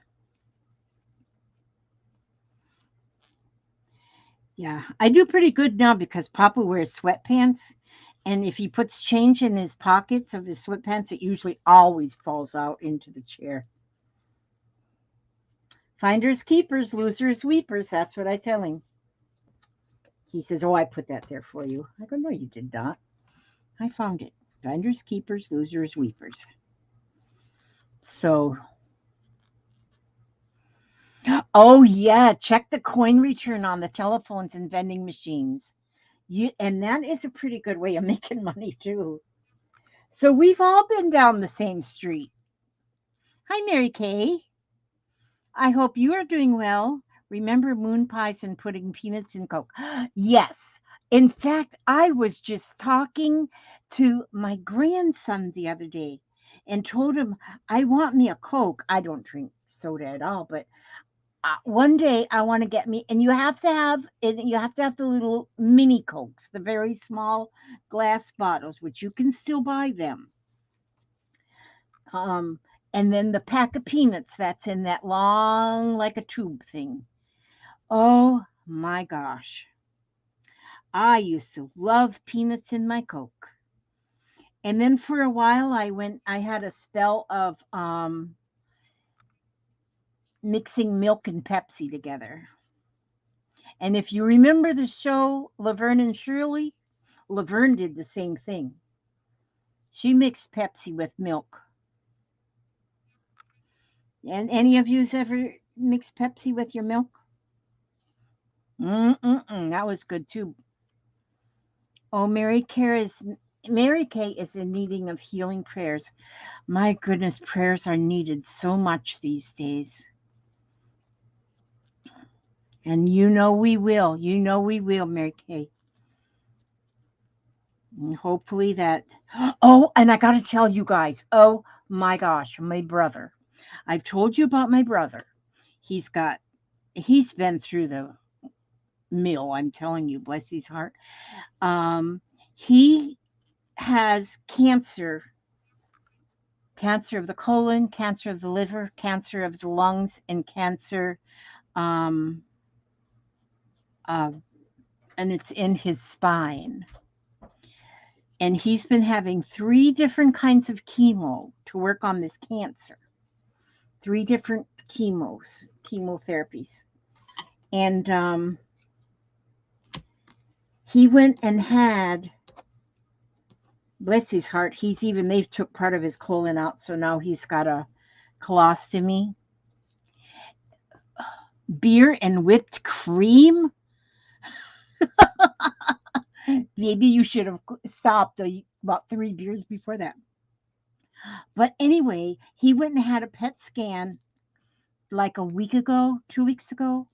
Yeah, I do pretty good now because Papa wears sweatpants, and if he puts change in his pockets of his sweatpants, it usually always falls out into the chair. Finders keepers, losers weepers. That's what I tell him. He says, "Oh, I put that there for you." I go, "No, you did not. I found it. Finders keepers, losers weepers." So, oh yeah, check the coin return on the telephones and vending machines. And that is a pretty good way of making money too. So we've all been down the same street. Hi, Mary Kay. I hope you are doing well. Remember moon pies and putting peanuts in Coke? Yes. In fact, I was just talking to my grandson the other day and told him I want me a Coke. I don't drink soda at all, but one day I want to get me, and you have to have it. You have to have the little mini Cokes, the very small glass bottles, which you can still buy them. Um, and then the pack of peanuts that's in that long, like a tube thing. Oh my gosh, I used to love peanuts in my Coke. And then for a while, I had a spell of mixing milk and Pepsi together. And if you remember the show Laverne and Shirley, Laverne did the same thing. She mixed Pepsi with milk. And any of you's ever mixed Pepsi with your milk? That was good too. Oh, Mary Kay is in needing of healing prayers. My goodness, prayers are needed so much these days. And you know we will. You know we will, Mary Kay. And hopefully that. Oh, and I got to tell you guys. Oh my gosh, my brother. I've told you about my brother. He's got. He's been through the mill. I'm telling you, bless his heart. He has cancer. Cancer of the colon, cancer of the liver, cancer of the lungs, and cancer. Um, uh, and it's in his spine. And he's been having 3 different kinds of to work on this cancer. 3 different chemotherapies. And he went and had, bless his heart, they've took part of his colon out, so now he's got a colostomy. Beer and whipped cream? Maybe you should have stopped about 3 beers before that. But anyway, he went and had a PET scan like a week ago, 2 weeks ago,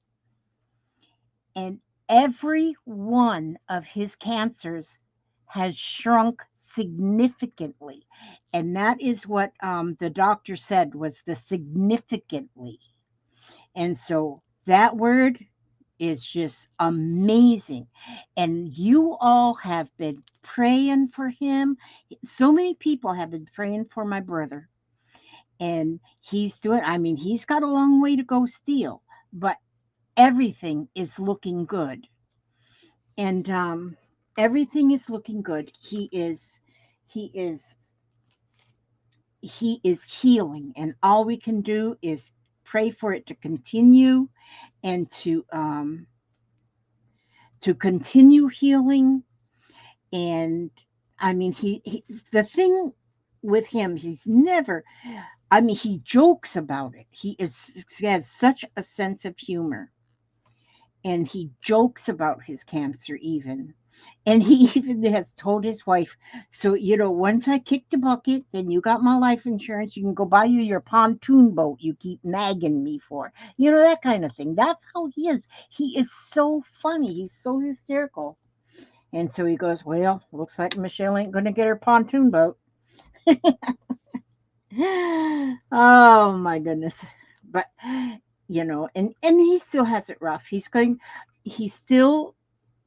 and every one of his cancers has shrunk significantly. And that is what the doctor said was the significantly. And so that word is just amazing. And you all have been praying for him. So many people have been praying for my brother. And he's got a long way to go still, but everything is looking good. And everything is looking good. He is healing, and all we can do is pray for it to continue and to continue healing. And the thing with him, he jokes about it. He has such a sense of humor, and he jokes about his cancer even. And he even has told his wife, so, once I kick the bucket, then you got my life insurance. You can go buy your pontoon boat you keep nagging me for. That kind of thing. That's how he is. He is so funny. He's so hysterical. And so he goes, well, looks like Michelle ain't going to get her pontoon boat. Oh, my goodness. But, and he still has it rough.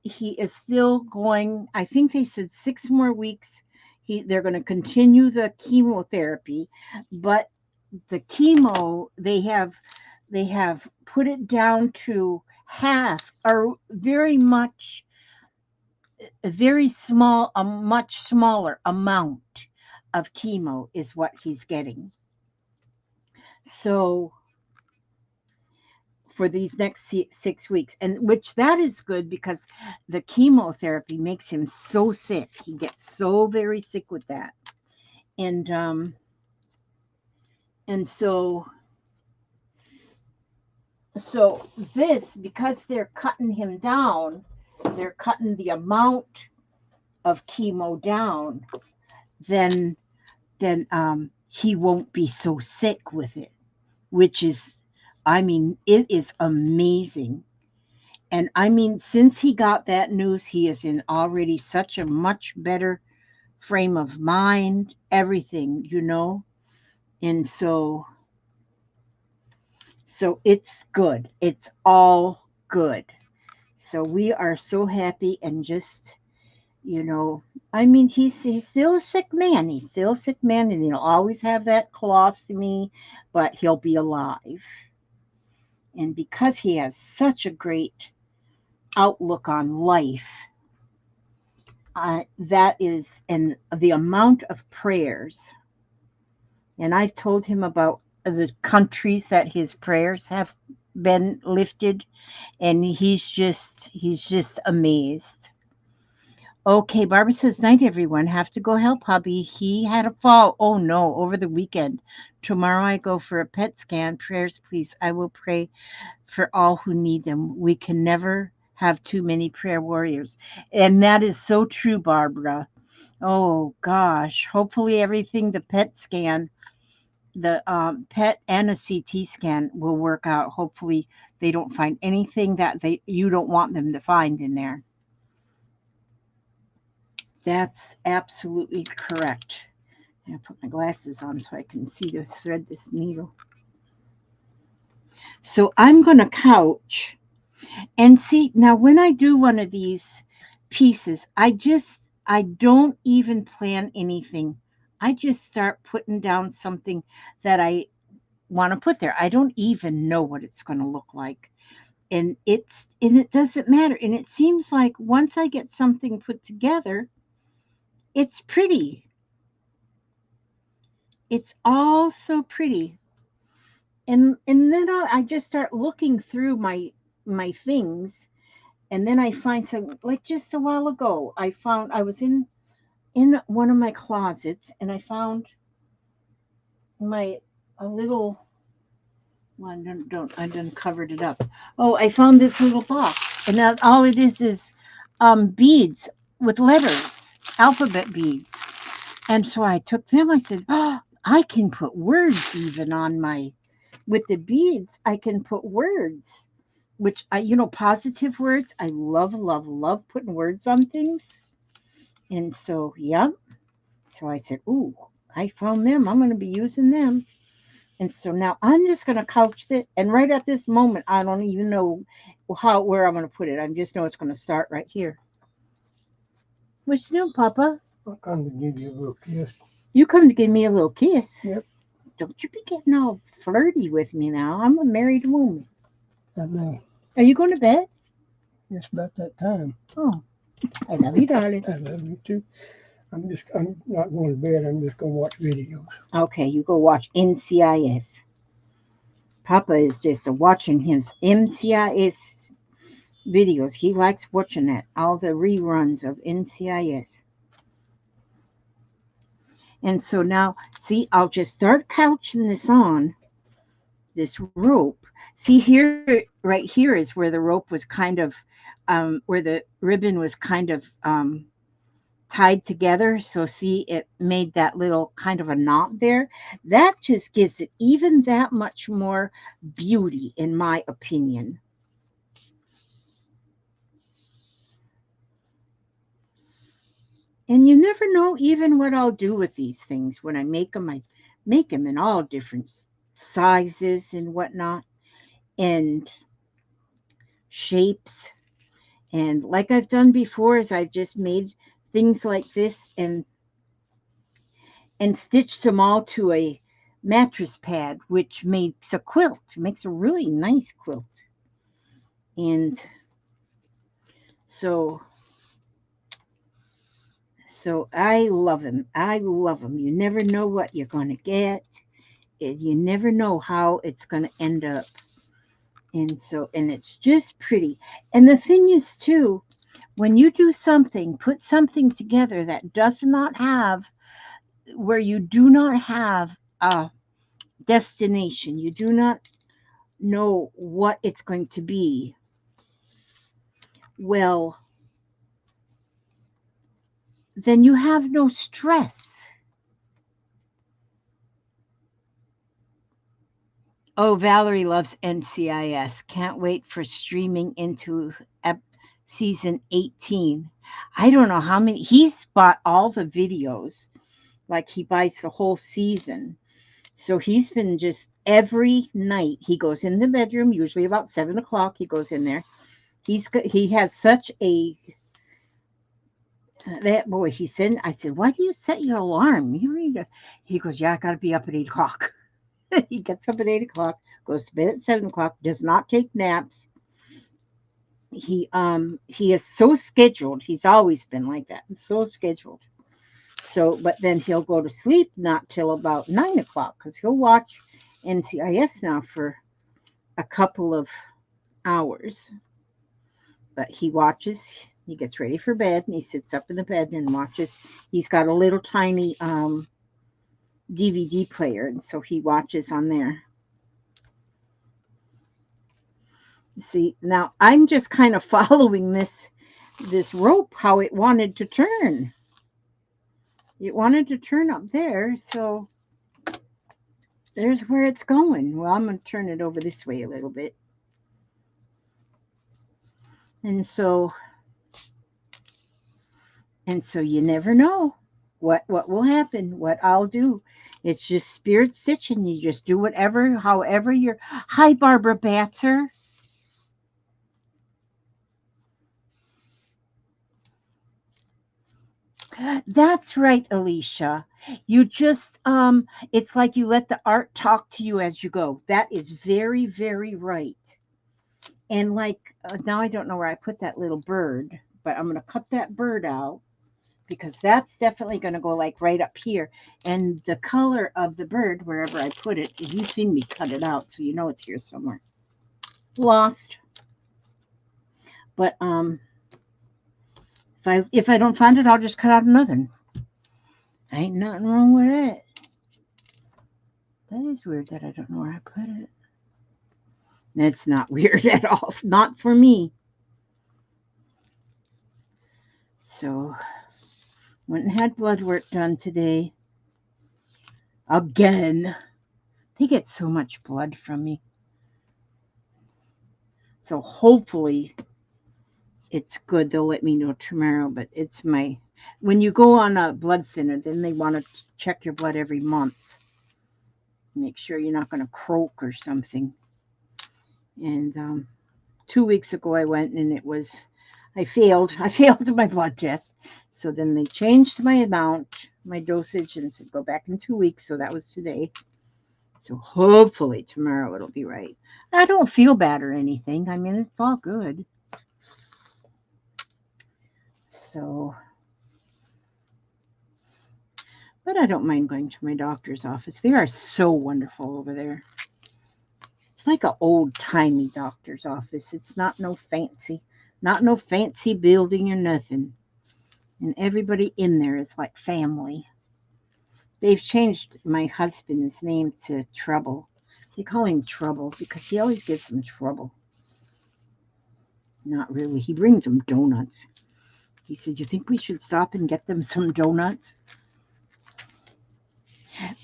He is still going. I think they said 6 more weeks. They're going to continue the chemotherapy, but the chemo they have put it down to half, or a much smaller amount of chemo is what he's getting. So for these next 6 weeks, and which that is good, because the chemotherapy makes him so sick. He gets so very sick with that. And so this, because they're cutting him down, they're cutting the amount of chemo down, then he won't be so sick with it, which is, it is amazing. And since he got that news, he is in already such a much better frame of mind, everything. And so So it's good. It's all good. So we are so happy and just, you know, I mean, he's still a sick man. He's still a sick man, and he'll always have that colostomy, but he'll be alive. And because he has such a great outlook on life, that is, and the amount of prayers. And I've told him about the countries that his prayers have been lifted, and he's just amazed. Okay, Barbara says, night, everyone. Have to go help hubby. He had a fall. Oh, no, over the weekend. Tomorrow I go for a PET scan. Prayers, please. I will pray for all who need them. We can never have too many prayer warriors. And that is so true, Barbara. Oh, gosh. Hopefully everything, the PET scan, the PET and a CT scan will work out. Hopefully they don't find anything that you don't want them to find in there. That's absolutely correct. I put my glasses on so I can see to thread this needle. So I'm going to couch and see. Now, when I do one of these pieces, I don't even plan anything. I just start putting down something that I want to put there. I don't even know what it's going to look like. And it doesn't matter. And it seems like once I get something put together, it's pretty. It's all so pretty. And then I just start looking through my things, and then I find some, like just a while ago I was in one of my closets, and I found my a little well, I done covered it up. Oh, I found this little box, and that, all it is beads with letters, alphabet beads. And so I took them. I said, oh, I can put words even on my with the beads. I can put words, which positive words. I love, love, love putting words on things. And so, yeah. So I said, ooh, I found them. I'm going to be using them. And so now I'm just going to couch it. And right at this moment, I don't even know where I'm going to put it. I just know it's going to start right here. What you doing, Papa? I come to give you a little kiss. You come to give me a little kiss? Yep. Don't you be getting all flirty with me now. I'm a married woman. I know. Are you going to bed? It's about that time. Oh, I love you, darling. I love you too. I'm not going to bed. I'm just going to watch videos. Okay, you go watch NCIS. Papa is just watching his NCIS videos. He likes watching that, all the reruns of NCIS. And so now, see, I'll just start couching this on this rope. See here, right here is where the rope was kind of, where the ribbon was kind of tied together. So see, it made that little kind of a knot there. That just gives it even that much more beauty, in my opinion. And you never know even what I'll do with these things. When I make them in all different sizes and whatnot, and shapes. And like I've done before, is I've just made things like this and stitched them all to a mattress pad, which makes a quilt. It makes a really nice quilt. And so I love them. I love them. You never know what you're going to get. You never know how it's going to end up. And it's just pretty. And the thing is too, when you do something, put something together that does not have, where you do not have a destination, you do not know what it's going to be. Well, then you have no stress. Oh, Valerie loves NCIS. Can't wait for streaming into season 18. I don't know how many. He's bought all the videos. Like he buys the whole season. So he's been just every night. He goes in the bedroom, usually about 7 o'clock. He goes in there. He has such a that boy. He said, I said, why do you set your alarm? You need to. He goes, yeah, I got to be up at 8 o'clock. He gets up at 8 o'clock, goes to bed at 7 o'clock, does not take naps. He is so scheduled. He's always been like that. So scheduled. So, but then he'll go to sleep not till about 9 o'clock because he'll watch NCIS now for a couple of hours. But he watches. He gets ready for bed and he sits up in the bed and watches. He's got a little tiny DVD player, and so he watches on there. See, now I'm just kind of following this rope, how it wanted to turn. It wanted to turn up there, so there's where it's going. Well, I'm going to turn it over this way a little bit. And so you never know what will happen, what I'll do. It's just spirit stitching. You just do whatever, however you're. Hi, Barbara Batzer. That's right, Alicia. You just it's like you let the art talk to you as you go. That is very, very right. And like now I don't know where I put that little bird, but I'm going to cut that bird out because that's definitely going to go like right up here. And the color of the bird, wherever I put it, you've seen me cut it out, so you know it's here somewhere. Lost. But if I don't find it, I'll just cut out another. Ain't nothing wrong with that. That is weird that I don't know where I put it. That's not weird at all. Not for me. So, went and had blood work done today. Again. They get so much blood from me. So, hopefully, it's good. They'll let me know tomorrow. But it's when you go on a blood thinner, then they want to check your blood every month. Make sure you're not going to croak or something. And 2 weeks ago I went and I failed my blood test. So then they changed my amount, my dosage, and said go back in 2 weeks. So that was today. So hopefully tomorrow it'll be right. I don't feel bad or anything. I mean, it's all good. So, but I don't mind going to my doctor's office. They are so wonderful over there. It's like an old-timey doctor's office. It's not no fancy building or nothing. And everybody in there is like family. They've changed my husband's name to Trouble. They call him Trouble because he always gives them trouble. Not really. He brings them donuts. He said, you think we should stop and get them some donuts?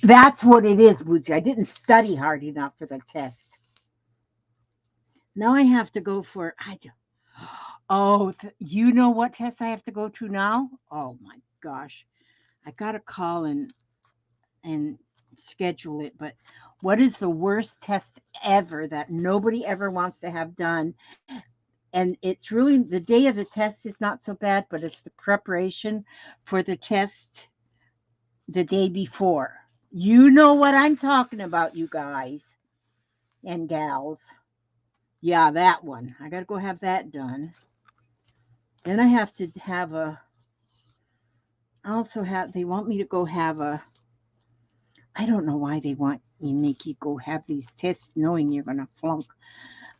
That's what it is, Bootsy. I didn't study hard enough for the test. Now I have to go for, you know what test I have to go to now? Oh my gosh. I got to call and schedule it. But what is the worst test ever that nobody ever wants to have done? And it's really the day of the test is not so bad, but it's the preparation for the test the day before. You know what I'm talking about, you guys and gals. Yeah, that one. I got to go have that done. Then I have to have they want me to go have I don't know why they make you go have these tests knowing you're going to flunk.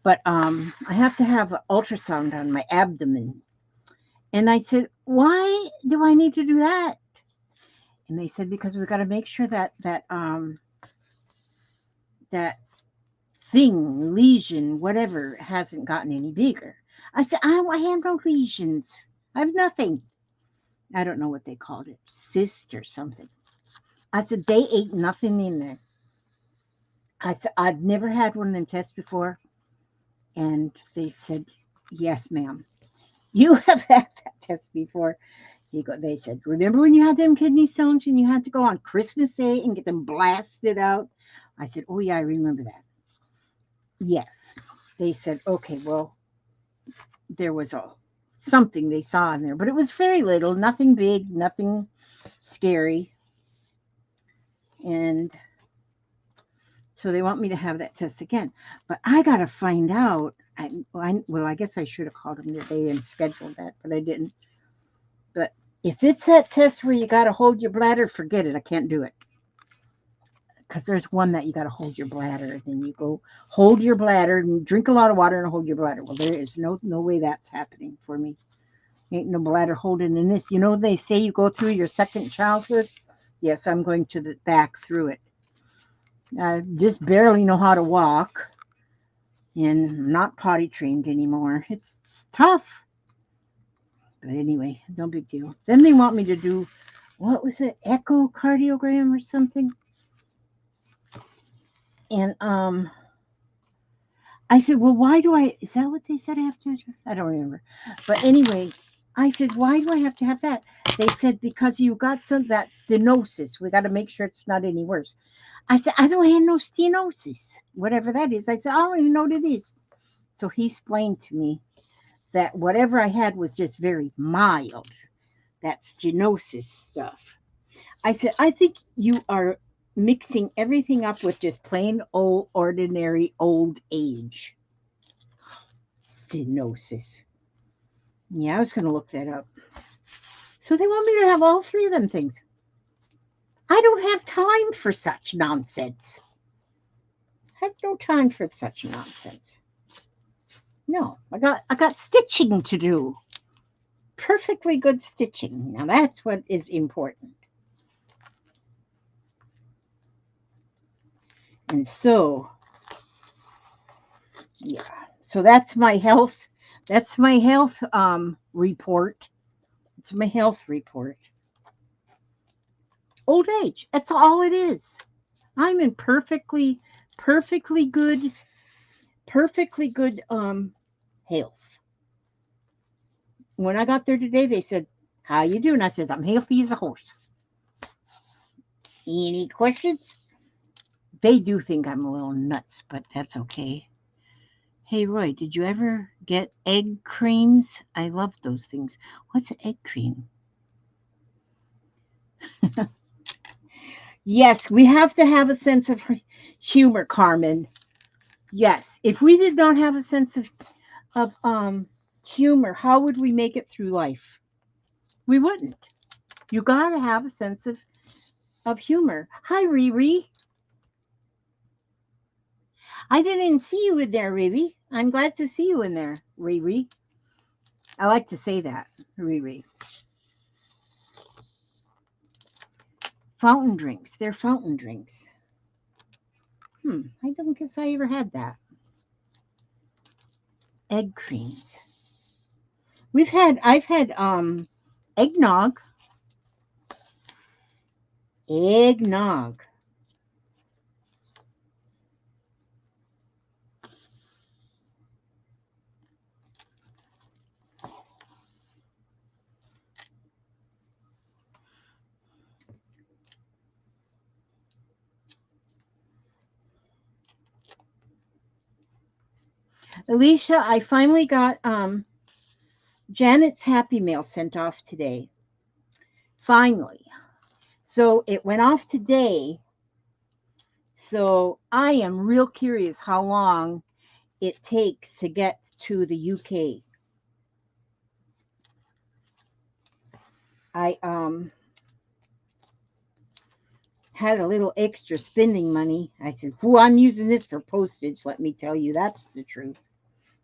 But I have to have an ultrasound on my abdomen. And I said, why do I need to do that? And they said, because we've got to make sure that thing, lesion, whatever, hasn't gotten any bigger. I said, I have no lesions. I have nothing. I don't know what they called it, cyst or something. I said, they ate nothing in there. I said, I've never had one of them tests before. And they said, yes, ma'am. You have had that test before. They said, remember when you had them kidney stones and you had to go on Christmas Day and get them blasted out? I said, oh, yeah, I remember that. Yes. They said, okay, well, there was something they saw in there, but it was very little, nothing big, nothing scary. And so they want me to have that test again. But I got to find out. Well, I guess I should have called them today and scheduled that, but I didn't. But if it's that test where you got to hold your bladder, forget it. I can't do it. Because there's one that you got to hold your bladder. Then you go hold your bladder and drink a lot of water and hold your bladder. Well, there is no way that's happening for me. Ain't no bladder holding in this. You know, they say you go through your second childhood. Yes, I'm going to the back through it. I just barely know how to walk and I'm not potty trained anymore. It's tough. But anyway, no big deal. Then they want me to do, what was it, echocardiogram or something? And I said, well, why do is that what they said I have to? I don't remember. But anyway, I said, why do I have to have that? They said, because you got that stenosis. We got to make sure it's not any worse. I said, I don't have no stenosis, whatever that is. I said, I don't even know what it is. So he explained to me that whatever I had was just very mild, that stenosis stuff. I said, I think you are mixing everything up with just plain old, ordinary old age. Stenosis. Yeah, I was going to look that up. So they want me to have all three of them things. I don't have time for such nonsense. I have no time for such nonsense. No, I got stitching to do. Perfectly good stitching. Now that's what is important. And so, yeah. So that's my health. That's my health report. It's my health report. Old age. That's all it is. I'm in perfectly good health. When I got there today, they said, how you doing? I said, I'm healthy as a horse. Any questions? They do think I'm a little nuts, but that's okay. Hey, Roy, did you ever get egg creams? I love those things. What's an egg cream? Yes, we have to have a sense of humor, Carmen. Yes, if we did not have a sense of humor, how would we make it through life? We wouldn't. You got to have a sense of humor. Hi, Riri. I didn't see you in there, Riri. I'm glad to see you in there, Riri. I like to say that, Riri. Fountain drinks. They're fountain drinks. I don't guess I ever had that. Egg creams. I've had eggnog. Eggnog. Alicia, I finally got Janet's Happy Mail sent off today. Finally. So it went off today. So I am real curious how long it takes to get to the UK. I had a little extra spending money. I said, "Whoa, I'm using this for postage. Let me tell you, that's the truth."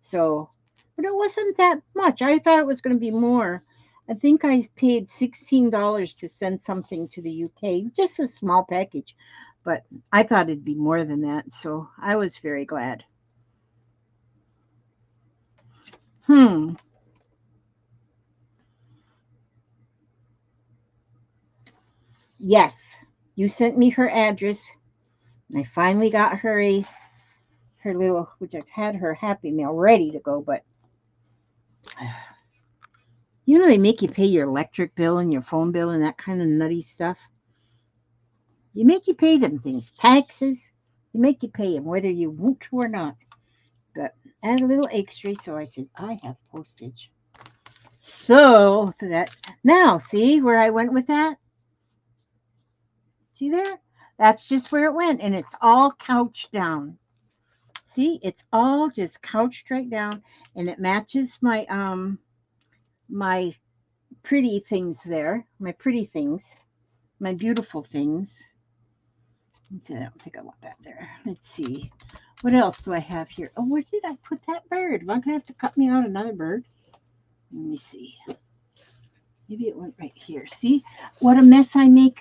So, but it wasn't that much. I thought it was going to be more. I think I paid $16 to send something to the UK, just a small package, but I thought it'd be more than that. So I was very glad. Yes, you sent me her address. I finally got her little, which I've had her Happy Mail ready to go, but you know they make you pay your electric bill and your phone bill and that kind of nutty stuff. You make you pay them things, taxes, They make you pay them whether you want to or not. But add a little extra, so I said I have postage. So that now see where I went with that? See there? That's just where it went, and it's all couched down. See, it's all just couched right down, and it matches my pretty things there, my beautiful things. I don't think I want that there. Let's see. What else do I have here? Oh, where did I put that bird? Am I going to have to cut me out another bird? Let me see. Maybe it went right here. See what a mess I make?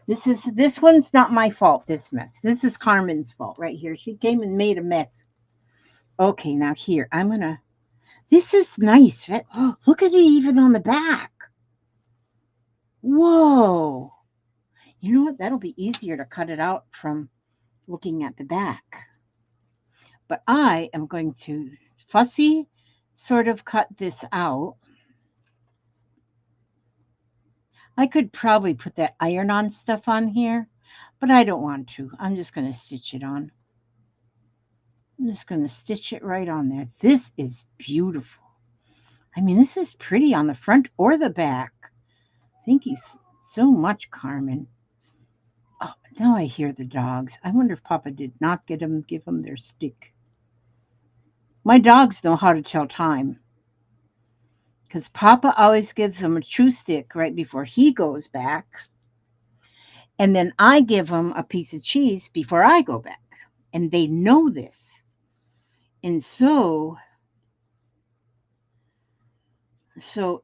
This one's not my fault, this mess. This is Carmen's fault right here. She came and made a mess. Okay, now here, this is nice. Right? Oh, look at it even on the back. Whoa. You know what? That'll be easier to cut it out from looking at the back. But I am going to fussy sort of cut this out. I could probably put that iron-on stuff on here, but I don't want to. I'm just going to stitch it on. I'm just going to stitch it right on there. This is beautiful. I mean, this is pretty on the front or the back. Thank you so much, Carmen. Oh, now I hear the dogs. I wonder if Papa did not give them their stick. My dogs know how to tell time, because Papa always gives them a chew stick right before he goes back. And then I give them a piece of cheese before I go back. And they know this. And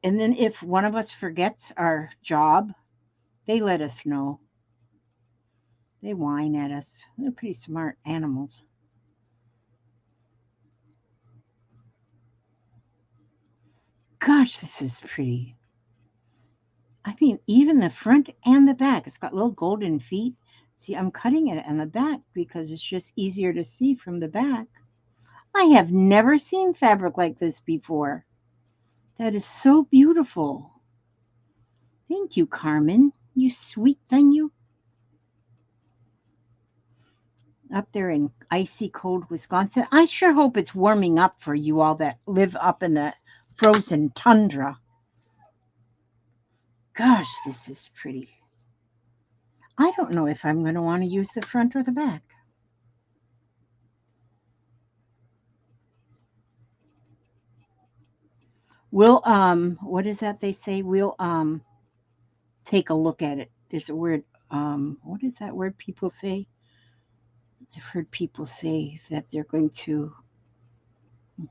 and then if one of us forgets our job, they let us know. They whine at us. They're pretty smart animals. Gosh, this is pretty. I mean, even the front and the back, it's got little golden feet. See, I'm cutting it on the back because it's just easier to see from the back. I have never seen fabric like this before. That is so beautiful. Thank you, Carmen. You sweet thing, you. Up there in icy cold Wisconsin. I sure hope it's warming up for you all that live up in the frozen tundra. Gosh, this is pretty. I don't know if I'm going to want to use the front or the back. We'll what is that they say? We'll take a look at it. There's a word what is that word people say? I've heard people say that they're going to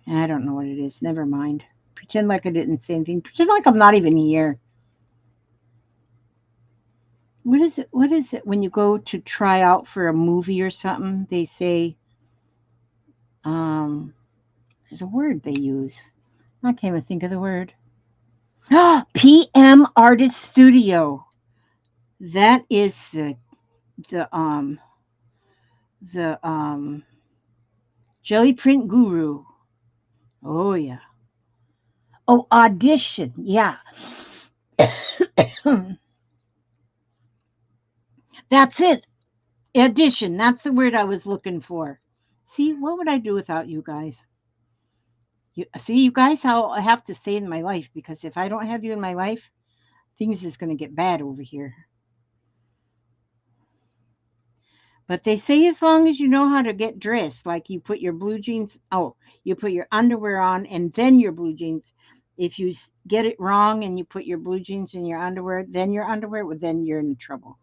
I don't know what it is. Never mind. Pretend like I didn't say anything. Pretend like I'm not even here. What is it? What is it when you go to try out for a movie or something? They say there's a word they use. I can't even think of the word. PM Artist Studio. That is the the jelly print guru. Oh yeah. Oh, audition. Yeah. That's it. Audition. That's the word I was looking for. See, what would I do without you guys? You guys, how I have to stay in my life, because if I don't have you in my life, things is going to get bad over here. But they say as long as you know how to get dressed, like you put your blue jeans, you put your underwear on and then your blue jeans. If you get it wrong and you put your blue jeans in your underwear, then your underwear, well, then you're in trouble.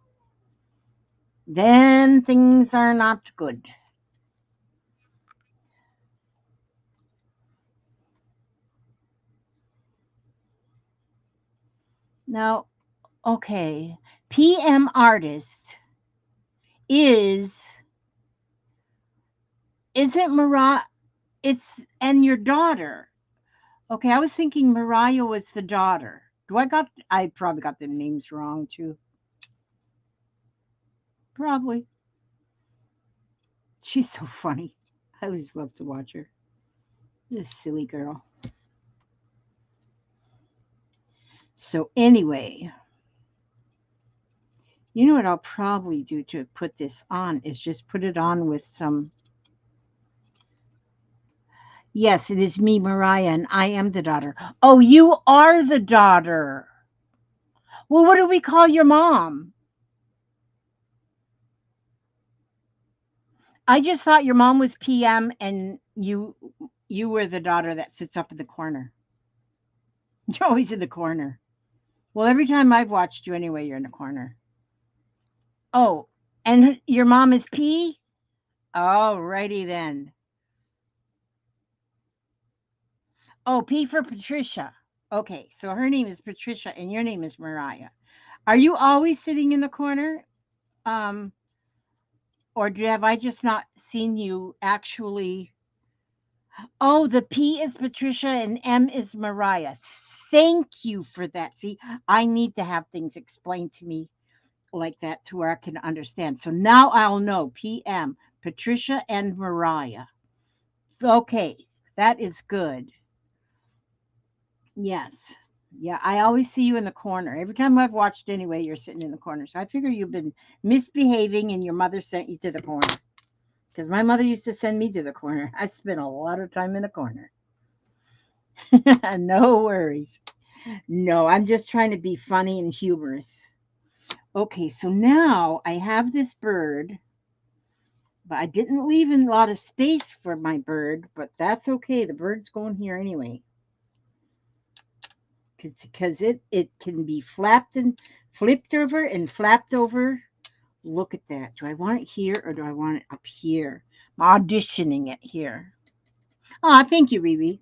Then things are not good. Now, okay, PM artist is isn't Mariah? And your daughter. Okay, I was thinking Mariah was the daughter. I probably got the names wrong too. Probably. She's so funny. I always love to watch her. This silly girl. So anyway, You know what I'll probably do to put this on is just put it on with some. Yes, it is me, Mariah, and I am the daughter. Oh, you are the daughter. Well, what do we call your mom? I just thought your mom was PM and you were the daughter that sits up in the corner. You're always in the corner. Well, every time I've watched you anyway, you're in the corner. Oh, and your mom is P? Alrighty then. Oh, P for Patricia. Okay, so her name is Patricia and your name is Mariah. Are you always sitting in the corner? Um, have I just not seen you actually? Oh, the P is Patricia and M is Mariah. Thank you for that. See, I need to have things explained to me like that to where I can understand. So now I'll know PM, Patricia and Mariah. Okay, that is good. Yes. Yeah, I always see you in the corner. Every time I've watched anyway, you're sitting in the corner. So I figure you've been misbehaving and your mother sent you to the corner. Because my mother used to send me to the corner. I spent a lot of time in the corner. No worries. No, I'm just trying to be funny and humorous. Okay, so now I have this bird, but I didn't leave a lot of space for my bird, but that's okay. The bird's going here anyway. Because it can be flapped and flipped over and flapped over. Look at that. Do I want it here or do I want it up here? I'm auditioning it here. Oh, thank you, Riri.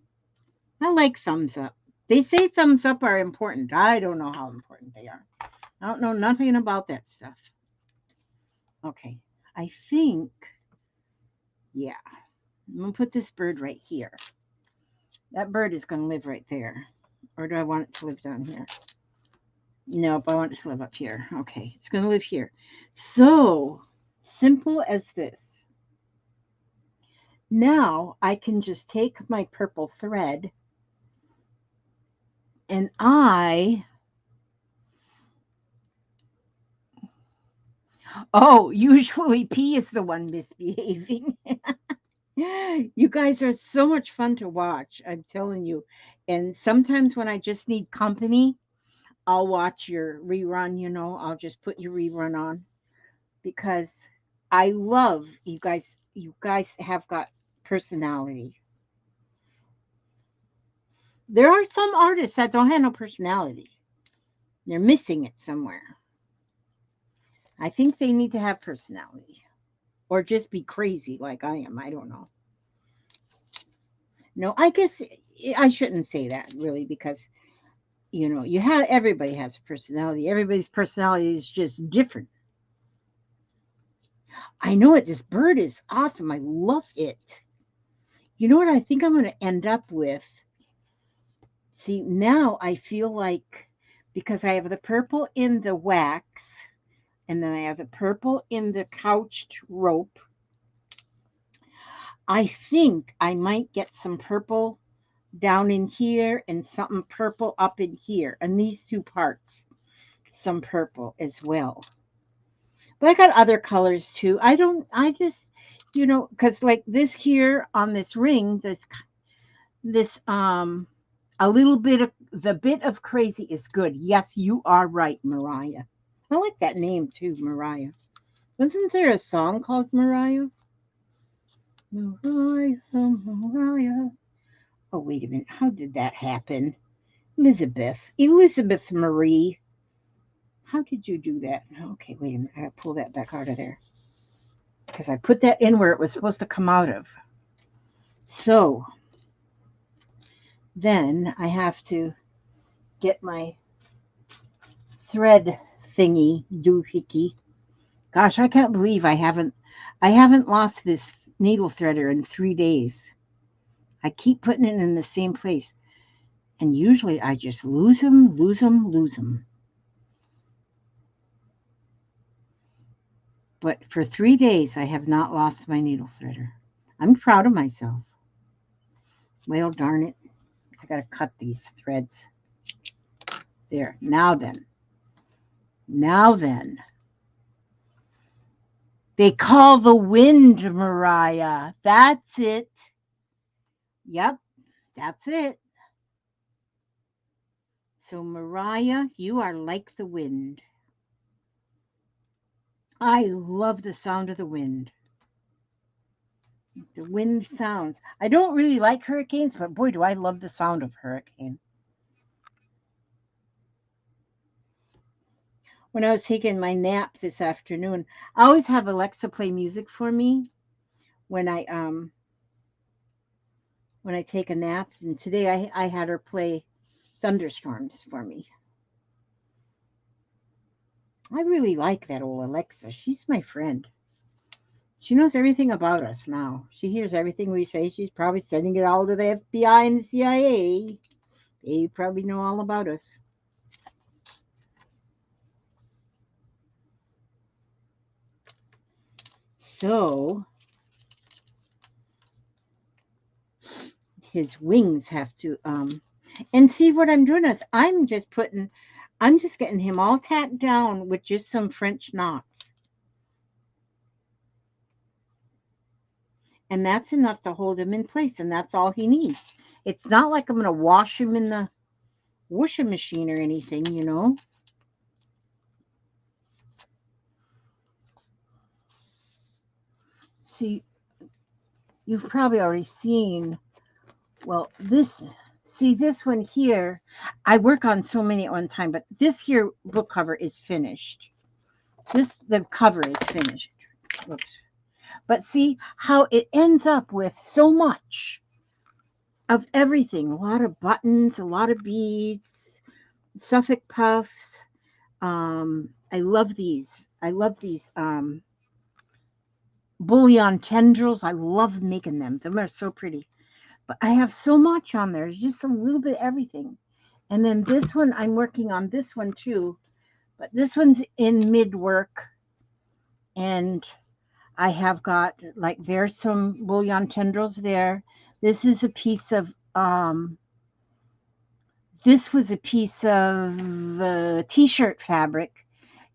I like thumbs up. They say thumbs up are important. I don't know how important they are. I don't know nothing about that stuff. Okay. I think, yeah. I'm going to put this bird right here. That bird is going to live right there. Or do I want it to live down here? Nope, I want it to live up here. Okay, it's going to live here. So simple as this. Now I can just take my purple thread and usually P is the one misbehaving. You guys are so much fun to watch, I'm telling you. And sometimes when I just need company, I'll watch your rerun, I'll just put your rerun on because I love you guys. You guys have got personality. There are some artists that don't have no personality. They're missing it somewhere. I think they need to have personality or just be crazy like I am. I don't know. No, I guess I shouldn't say that really because you have everybody has a personality. Everybody's personality is just different. I know it. This bird is awesome. I love it. You know what I think I'm going to end up with? See, now I feel like because I have the purple in the wax and then I have the purple in the couched rope, I think I might get some purple down in here and something purple up in here and these two parts, some purple as well. But I got other colors too. I just, because like this here on this ring, this a little bit of the bit of crazy is good. Yes, you are right, Mariah. I like that name too, Mariah. Wasn't there a song called Mariah? Mariah, Mariah. Oh, wait a minute. How did that happen? Elizabeth Marie. How did you do that? Okay, wait a minute. I gotta pull that back out of there because I put that in where it was supposed to come out of. So then I have to get my thread thingy doohickey. Gosh, I can't believe I haven't lost this needle threader in 3 days. I keep putting it in the same place. And usually I just lose them, lose them, lose them. But for 3 days, I have not lost my needle threader. I'm proud of myself. Well, darn it. I got to cut these threads. There. Now then. Now then. They call the wind, Mariah. That's it. Yep, that's it. So, Mariah, you are like the wind. I love the sound of the wind. The wind sounds. I don't really like hurricanes, but boy, do I love the sound of hurricane. When I was taking my nap this afternoon, I always have Alexa play music for me when I take a nap. And today I had her play thunderstorms for me. I really like that old Alexa. She's my friend. She knows everything about us now. She hears everything we say. She's probably sending it all to the FBI and the CIA. They probably know all about us. So his wings have to and see what I'm doing is I'm just getting him all tacked down with just some French knots. And that's enough to hold him in place, and that's all he needs. It's not like I'm going to wash him in the washing machine or anything, you know. See, you've probably already seen, well, this one here, I work on so many at one time, but this here book cover is finished. The cover is finished. Whoops. But see how it ends up with so much of everything. A lot of buttons, a lot of beads, Suffolk puffs. I love these. I love these Bullion Tendrils. I love making them. Them are so pretty. But I have so much on there. Just a little bit of everything. And then this one, I'm working on this one too. But this one's in mid work. And I have got, like, there's some Bullion Tendrils there. This is a piece of, this was a piece of t-shirt fabric.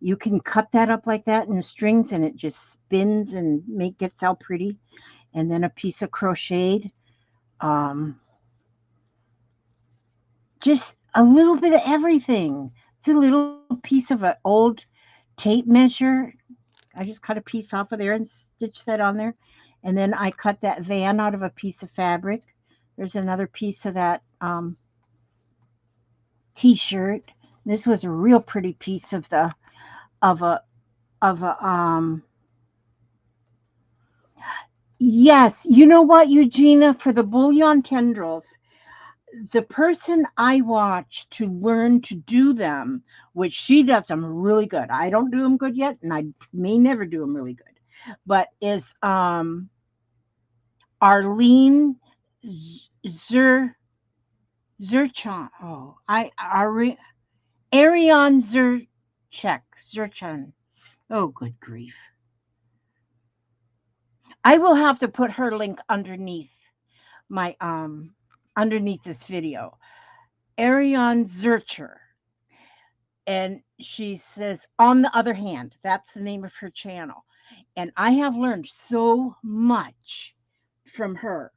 You can cut that up like that in strings and it just spins and gets all pretty. And then a piece of crocheted. Just a little bit of everything. It's a little piece of an old tape measure. I just cut a piece off of there and stitch that on there. And then I cut that van out of a piece of fabric. There's another piece of that t-shirt. This was a real pretty piece of the of a yes, you know what, Eugenia, for the Bullion Tendrils, the person I watch to learn to do them, which she does them really good. I don't do them good yet, and I may never do them really good, but is Arlene Zurchan. Oh, Ariane Zurchan. Oh, good grief. I will have to put her link my underneath this video. Ariane Zurcher. And she says, on the other hand, that's the name of her channel. And I have learned so much from her.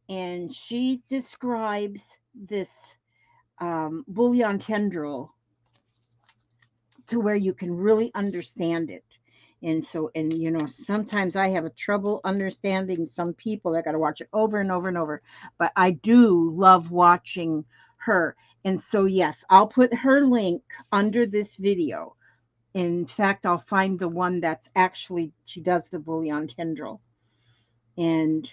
And she describes this Bullion Tendril to where you can really understand it. And so, and you know, sometimes I have a trouble understanding some people. I got to watch it over and over and over. But I do love watching her. And so, yes, I'll put her link under this video. In fact, I'll find the one that's actually, she does the Bullion Tendril. And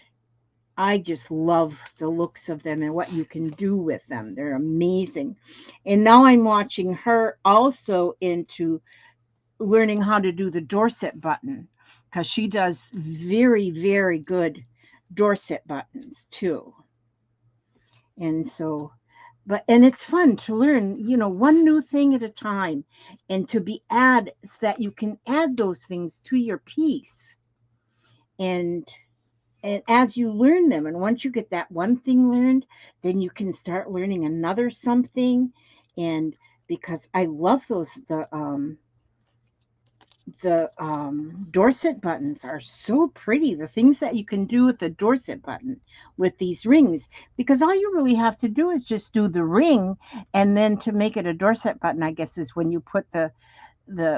I just love the looks of them and what you can do with them. They're amazing. And now I'm watching her also into learning how to do the Dorset button, because she does very, very good Dorset buttons too. And so, and it's fun to learn, you know, one new thing at a time, and to be so that you can add those things to your piece. And as you learn them, and once you get that one thing learned, then you can start learning another something. And because I love Dorset buttons are so pretty. The things that you can do with the Dorset button with these rings, because all you really have to do is just do the ring, and then to make it a Dorset button, I guess, is when you put the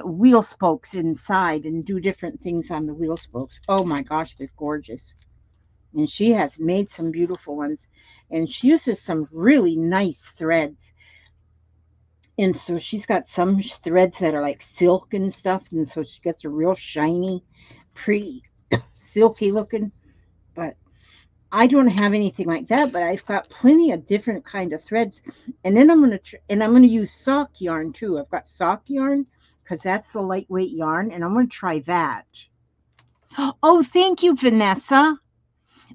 wheel spokes inside and do different things on the wheel spokes. Oh my gosh, they're gorgeous. And she has made some beautiful ones, and she uses some really nice threads. And so she's got some threads that are like silk and stuff, and so she gets a real shiny, pretty, silky looking. But I don't have anything like that, but I've got plenty of different kind of threads. And then I'm gonna use sock yarn too. I've got sock yarn because that's the lightweight yarn, and I'm gonna try that. Oh, thank you, Vanessa.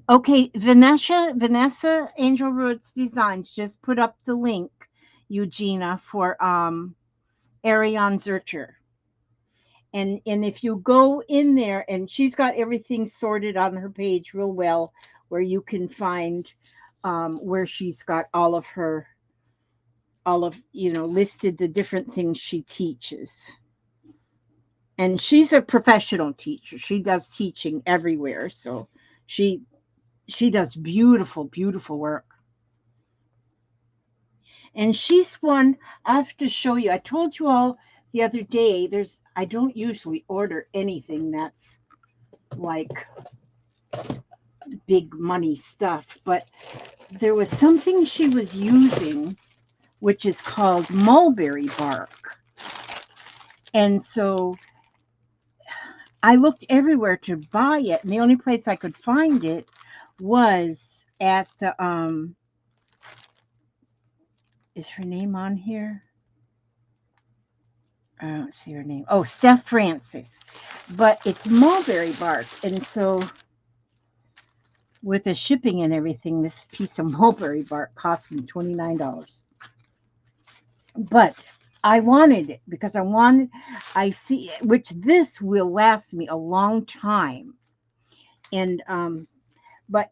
Okay, Vanessa Angel Roots Designs just put up the link, Eugenia, for Ariane Zurcher. And if you go in there, and she's got everything sorted on her page real well, where you can find where she's got all of listed the different things she teaches. And she's a professional teacher. She does teaching everywhere, so she does beautiful, beautiful work. And she's one I have to show you. I told you all the other day, I don't usually order anything that's like big money stuff, but there was something she was using which is called Mulberry Bark. And so I looked everywhere to buy it, and the only place I could find it was at the is her name on here? I don't see her name. Oh, Steph Francis. But it's Mulberry Bark. And so with the shipping and everything, this piece of Mulberry Bark cost me $29. But I wanted it because I see, which this will last me a long time. And but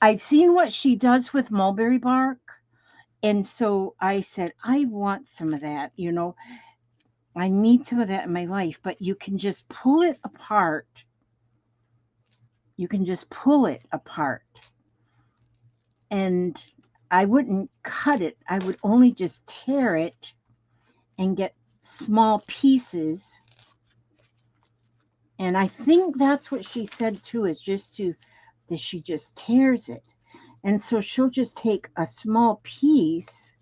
I've seen what she does with Mulberry Bark. And so I said, I want some of that, I need some of that in my life, but you can just pull it apart. You can just pull it apart. And I wouldn't cut it. I would only just tear it and get small pieces. And I think that's what she said too, is that she just tears it. And so she'll just take a small piece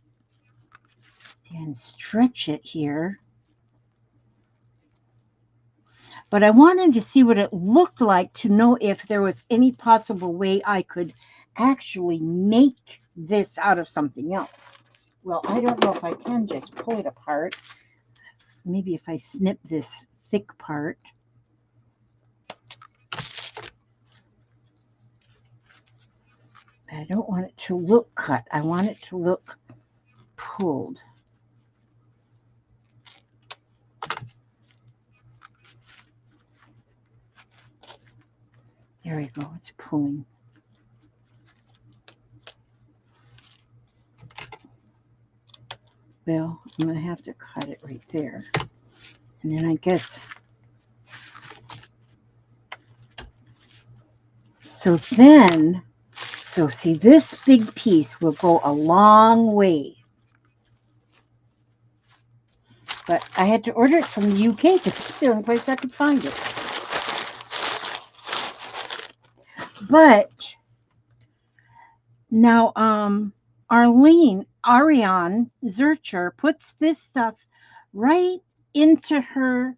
and stretch it here. But I wanted to see what it looked like to know if there was any possible way I could actually make this out of something else. Well, I don't know if I can just pull it apart. Maybe if I snip this thick part. I don't want it to look cut. I want it to look pulled. There we go. It's pulling. Well, I'm going to have to cut it right there. And then I guess. So see, this big piece will go a long way. But I had to order it from the UK because it's the only place I could find it. But now, Ariane Zurcher puts this stuff right into her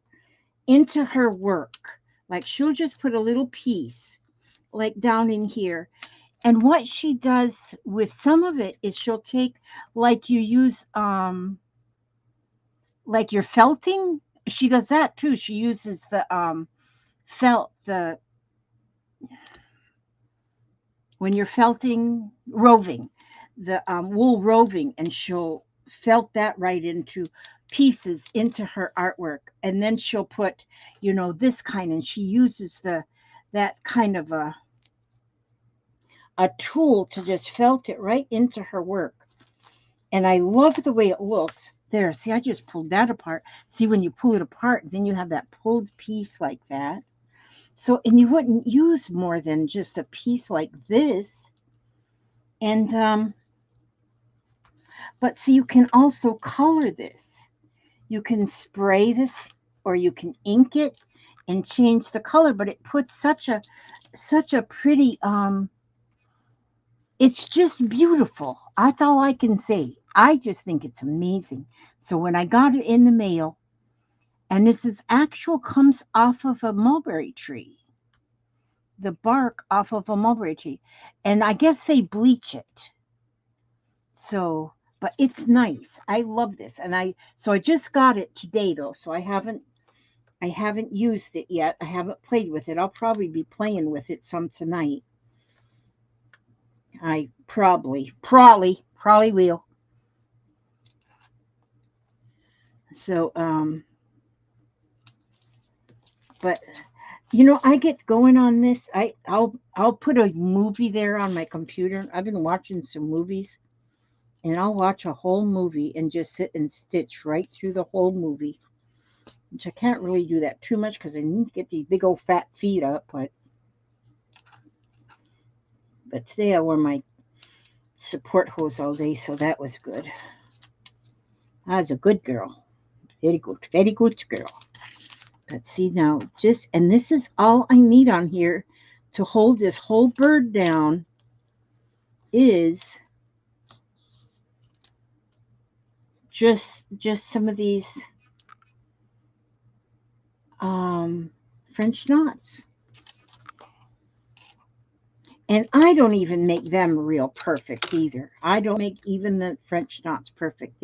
work. Like she'll just put a little piece like down in here. And what she does with some of it is she'll take, like you use like your felting. She does that too. She uses the felt, when you're felting, roving, the wool roving, and she'll felt that right into pieces into her artwork. And then she'll put, this kind, and she uses that kind of a tool to just felt it right into her work. And I love the way it looks. There, see, I just pulled that apart. See, when you pull it apart, then you have that pulled piece like that. So, and you wouldn't use more than just a piece like this. And, but see, you can also color this. You can spray this or you can ink it and change the color, but it puts such a pretty, it's just beautiful. That's all I can say. I just think it's amazing. So when I got it in the mail, and this is actual comes off of a mulberry tree, the bark off of a mulberry tree, and I guess they bleach it. So, but it's nice. I love this, and I just got it today though, so I haven't used it yet. I haven't played with it. I'll probably be playing with it some tonight. I probably will. So, but I get going on this. I'll put a movie there on my computer. I've been watching some movies, and I'll watch a whole movie and just sit and stitch right through the whole movie. Which I can't really do that too much because I need to get these big old fat feet up. But today I wore my support hose all day, so that was good. I was a good girl. Very good girl. But see now, and this is all I need on here to hold this whole bird down is just some of these French knots. And I don't even make them real perfect either. I don't make even the French knots perfect.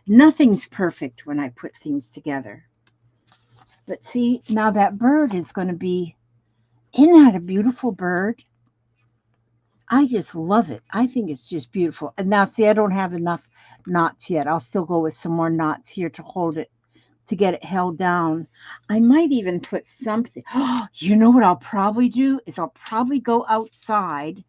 Nothing's perfect when I put things together. But see, now that bird is going to be, isn't that a beautiful bird? I just love it. I think it's just beautiful. And now, see, I don't have enough knots yet. I'll still go with some more knots here to hold it, to get it held down. I might even put something. Oh, you know what I'll probably do is I'll probably go outside.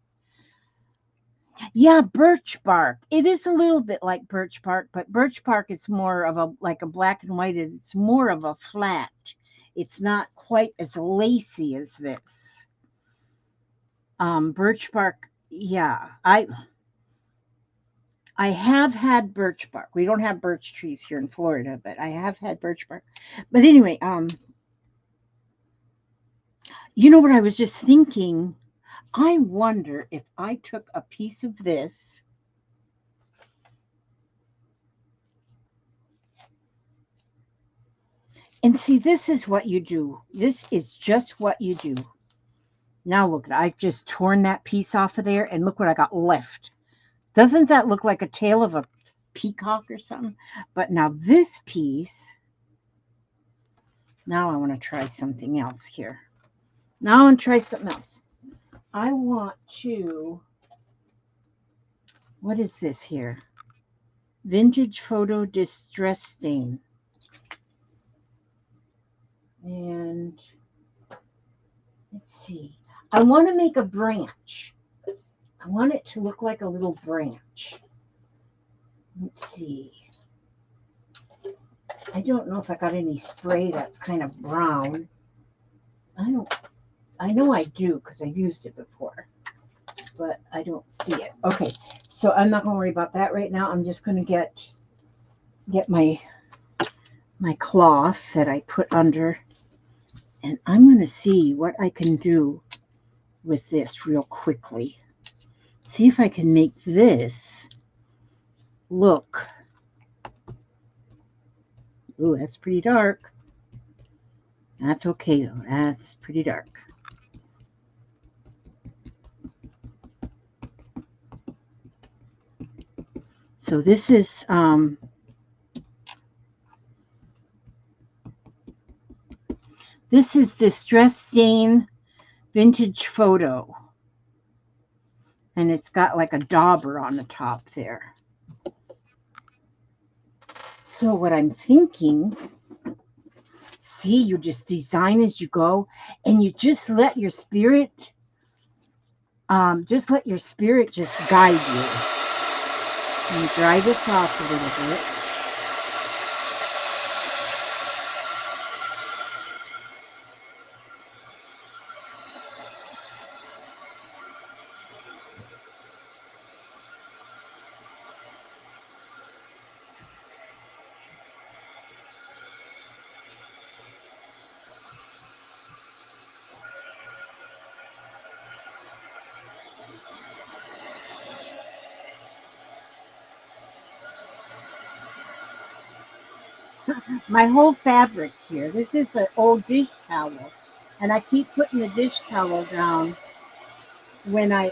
Yeah, birch bark. It is a little bit like birch bark, but birch bark is more of like a black and white. It's more of a flat. It's not quite as lacy as this. Birch bark. Yeah, I have had birch bark. We don't have birch trees here in Florida, but I have had birch bark. But anyway, you know what I was just thinking? I wonder if I took a piece of this and see, this is what you do. This is just what you do. Now look, I've just torn that piece off of there and look what I got left. Doesn't that look like a tail of a peacock or something? But now this piece, now I want to try something else here. Now I want to try something else. I want to, what is this here? Vintage photo distress stain. And let's see. I want to make a branch. I want it to look like a little branch. Let's see. I don't know if I got any spray that's kind of brown. I know I do because I've used it before, but I don't see it. Okay, so I'm not going to worry about that right now. I'm just going to get my cloth that I put under, and I'm going to see what I can do with this real quickly. See if I can make this look. Ooh, that's pretty dark. That's okay though. That's pretty dark. So this is Distress Stain Vintage Photo. And it's got like a dauber on the top there. So what I'm thinking, see, you just design as you go, and you just let your spirit, just guide you. And dry this off a little bit. my whole fabric here. This is an old dish towel, and I keep putting the dish towel down when I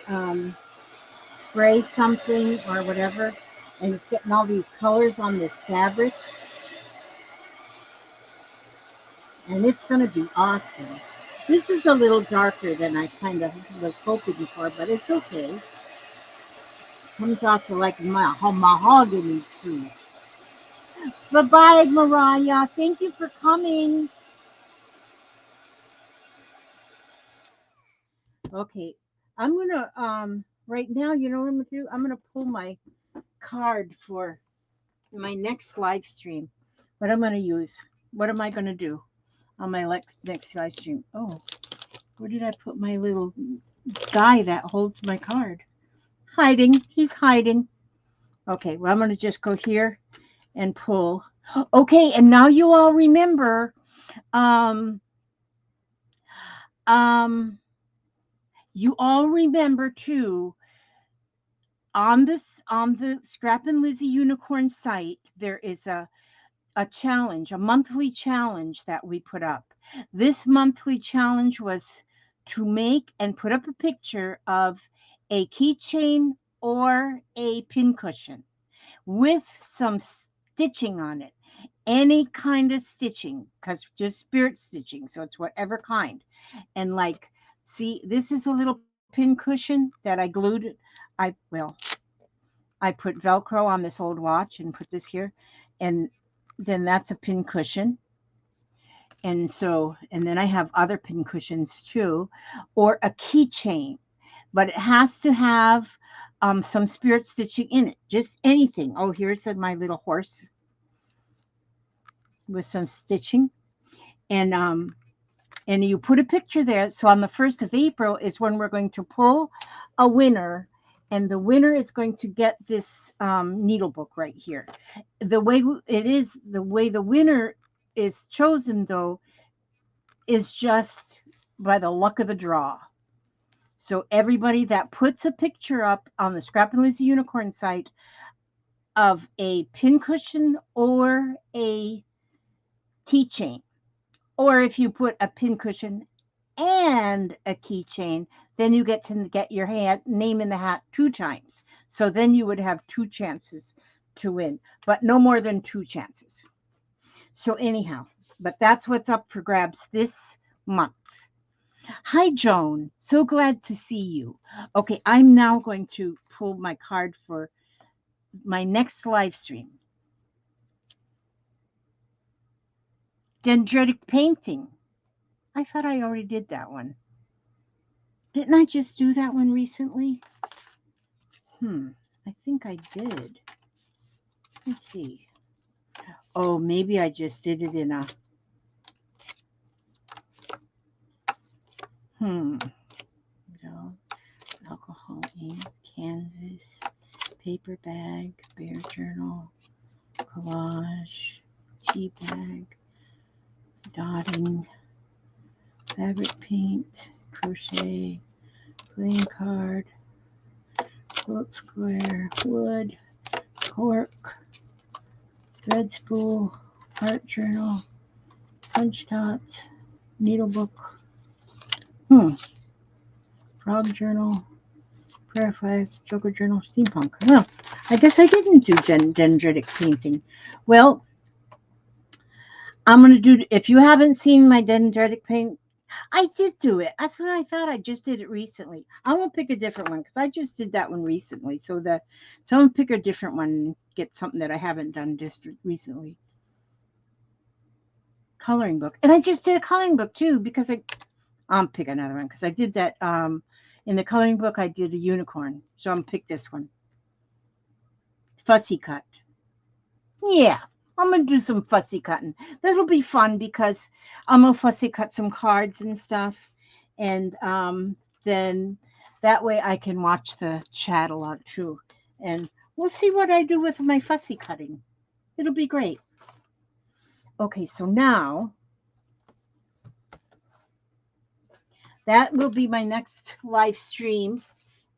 spray something or whatever, and it's getting all these colors on this fabric, and it's going to be awesome. This is a little darker than I kind of was hoping for, but it's okay. Comes off to like my mahogany tree. Bye bye, Mariah. Thank you for coming. Okay, I'm gonna right now. You know what I'm gonna do? I'm gonna pull my card for my next live stream. What I'm gonna use? What am I gonna do on my next live stream? Oh, where did I put my little guy that holds my card? Hiding. He's hiding. Okay, well I'm gonna just go here and pull. Okay, and now you all remember. Um, um, you all remember too. On the Scrap and Lizzie Unicorn site, there is a challenge, a monthly challenge that we put up. This monthly challenge was to make and put up a picture of a keychain or a pincushion with some stitching on it. Any kind of stitching, because just spirit stitching, so it's whatever kind. And like, see, this is a little pincushion that I glued. I put Velcro on this old watch and put this here, and then that's a pincushion. And then I have other pincushions too, or a keychain, but it has to have some spirit stitching in it. Just anything. Oh, here's my little horse with some stitching, and you put a picture there. So on the 1st of April is when we're going to pull a winner, and the winner is going to get this needle book right here. The way the winner is chosen, though, is just by the luck of the draw. So everybody that puts a picture up on the Scrap and Lizzie Unicorn site of a pincushion or a keychain, or if you put a pincushion and a keychain, then you get to get your name in the hat 2 times. So then you would have 2 chances to win, but no more than 2 chances. So anyhow, but that's what's up for grabs this month. Hi, Joan. So glad to see you. Okay, I'm now going to pull my card for my next live stream. Dendritic painting. I thought I already did that one. Didn't I just do that one recently? I think I did. Let's see. Oh, maybe I just did it in a... No. Alcohol ink, canvas, paper bag, bear journal, collage, tea bag, dotting, fabric paint, crochet, playing card, quilt square, wood, cork, thread spool, art journal, punch dots, needle book, frog journal, prayer flag, joker journal, steampunk. Well, I guess I didn't do dendritic painting. Well, I'm going to do, if you haven't seen my dendritic paint, I did do it. That's what I thought. I just did it recently. I'm going to pick a different one because I just did that one recently. So I'm going to pick a different one and get something that I haven't done just recently. Coloring book. And I just did a coloring book too because I'll pick another one because I did that in the coloring book. I did a unicorn. So I'm going to pick this one. Fussy cut. Yeah. I'm going to do some fussy cutting. That'll be fun because I'm going to fussy cut some cards and stuff. And then that way I can watch the chat a lot too. And we'll see what I do with my fussy cutting. It'll be great. Okay, so now that will be my next live stream.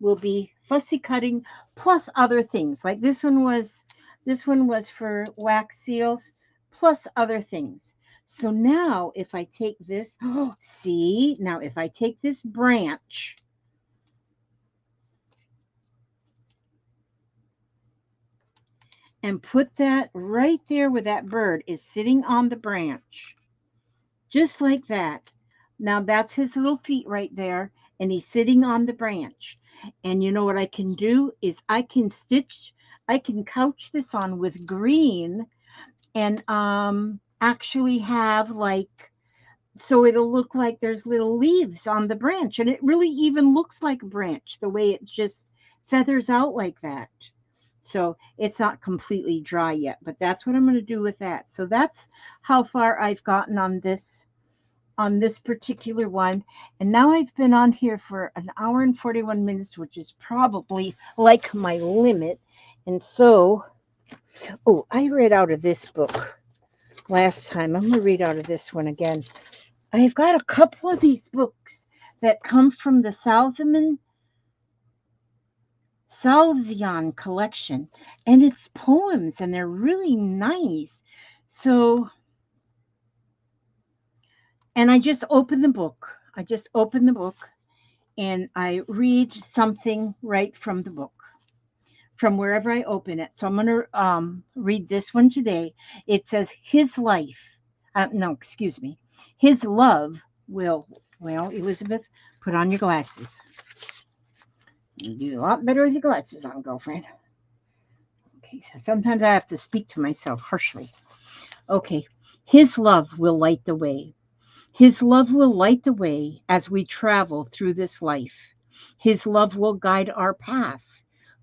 Will be fussy cutting plus other things. Like this one was for wax seals, plus other things. So now if I take this, see, now if I take this branch and put that right there where that bird is sitting on the branch, just like that. Now that's his little feet right there, and he's sitting on the branch. And you know what I can do is I can couch this on with green and actually have like, so it'll look like there's little leaves on the branch, and it really even looks like a branch the way it just feathers out like that. So it's not completely dry yet, but that's what I'm going to do with that. So that's how far I've gotten on this particular one. And now I've been on here for an hour and 41 minutes, which is probably like my limit. And so, oh, I read out of this book last time. I'm going to read out of this one again. I've got a couple of these books that come from the Salzian collection, and it's poems, and they're really nice. So, and I just open the book. And I read something right from the book, from wherever I open it. So I'm going to read this one today. It says, his life, no, excuse me, his love will, well, Elizabeth, put on your glasses. You do a lot better with your glasses on, girlfriend. Okay, so sometimes I have to speak to myself harshly. Okay, his love will light the way. His love will light the way as we travel through this life. His love will guide our path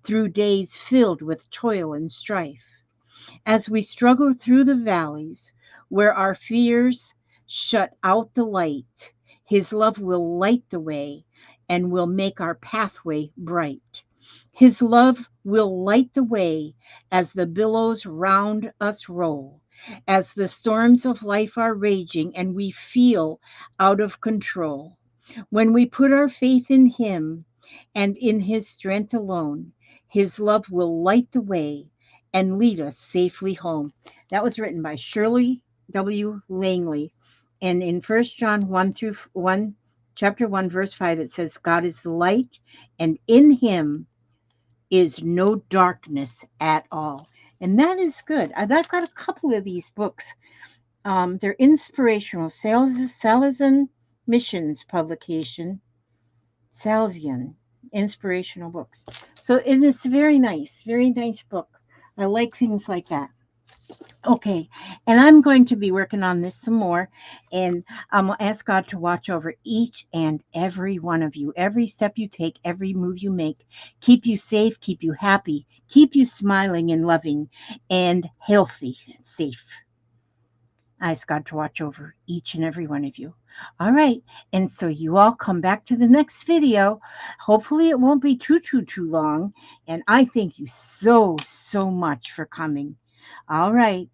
through days filled with toil and strife. As we struggle through the valleys where our fears shut out the light, his love will light the way and will make our pathway bright. His love will light the way as the billows round us roll, as the storms of life are raging and we feel out of control. When we put our faith in him and in his strength alone, his love will light the way and lead us safely home. That was written by Shirley W. Langley. And in 1 John 1 chapter 1, verse 5, it says, God is the light, and in him is no darkness at all. And that is good. I've got a couple of these books. They're inspirational. Salesian Missions publication. Salesian inspirational books. So it is very nice book. I like things like that. Okay, and I'm going to be working on this some more, and I'm going to ask God to watch over each and every one of you, every step you take, every move you make, keep you safe, keep you happy, keep you smiling and loving and healthy and safe. I ask God to watch over each and every one of you. All right, and so you all come back to the next video. Hopefully it won't be too long, and I thank you so much for coming. All right.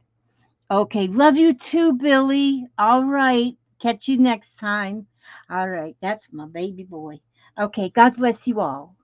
Okay. Love you too, Billy. All right. Catch you next time. All right. That's my baby boy. Okay. God bless you all.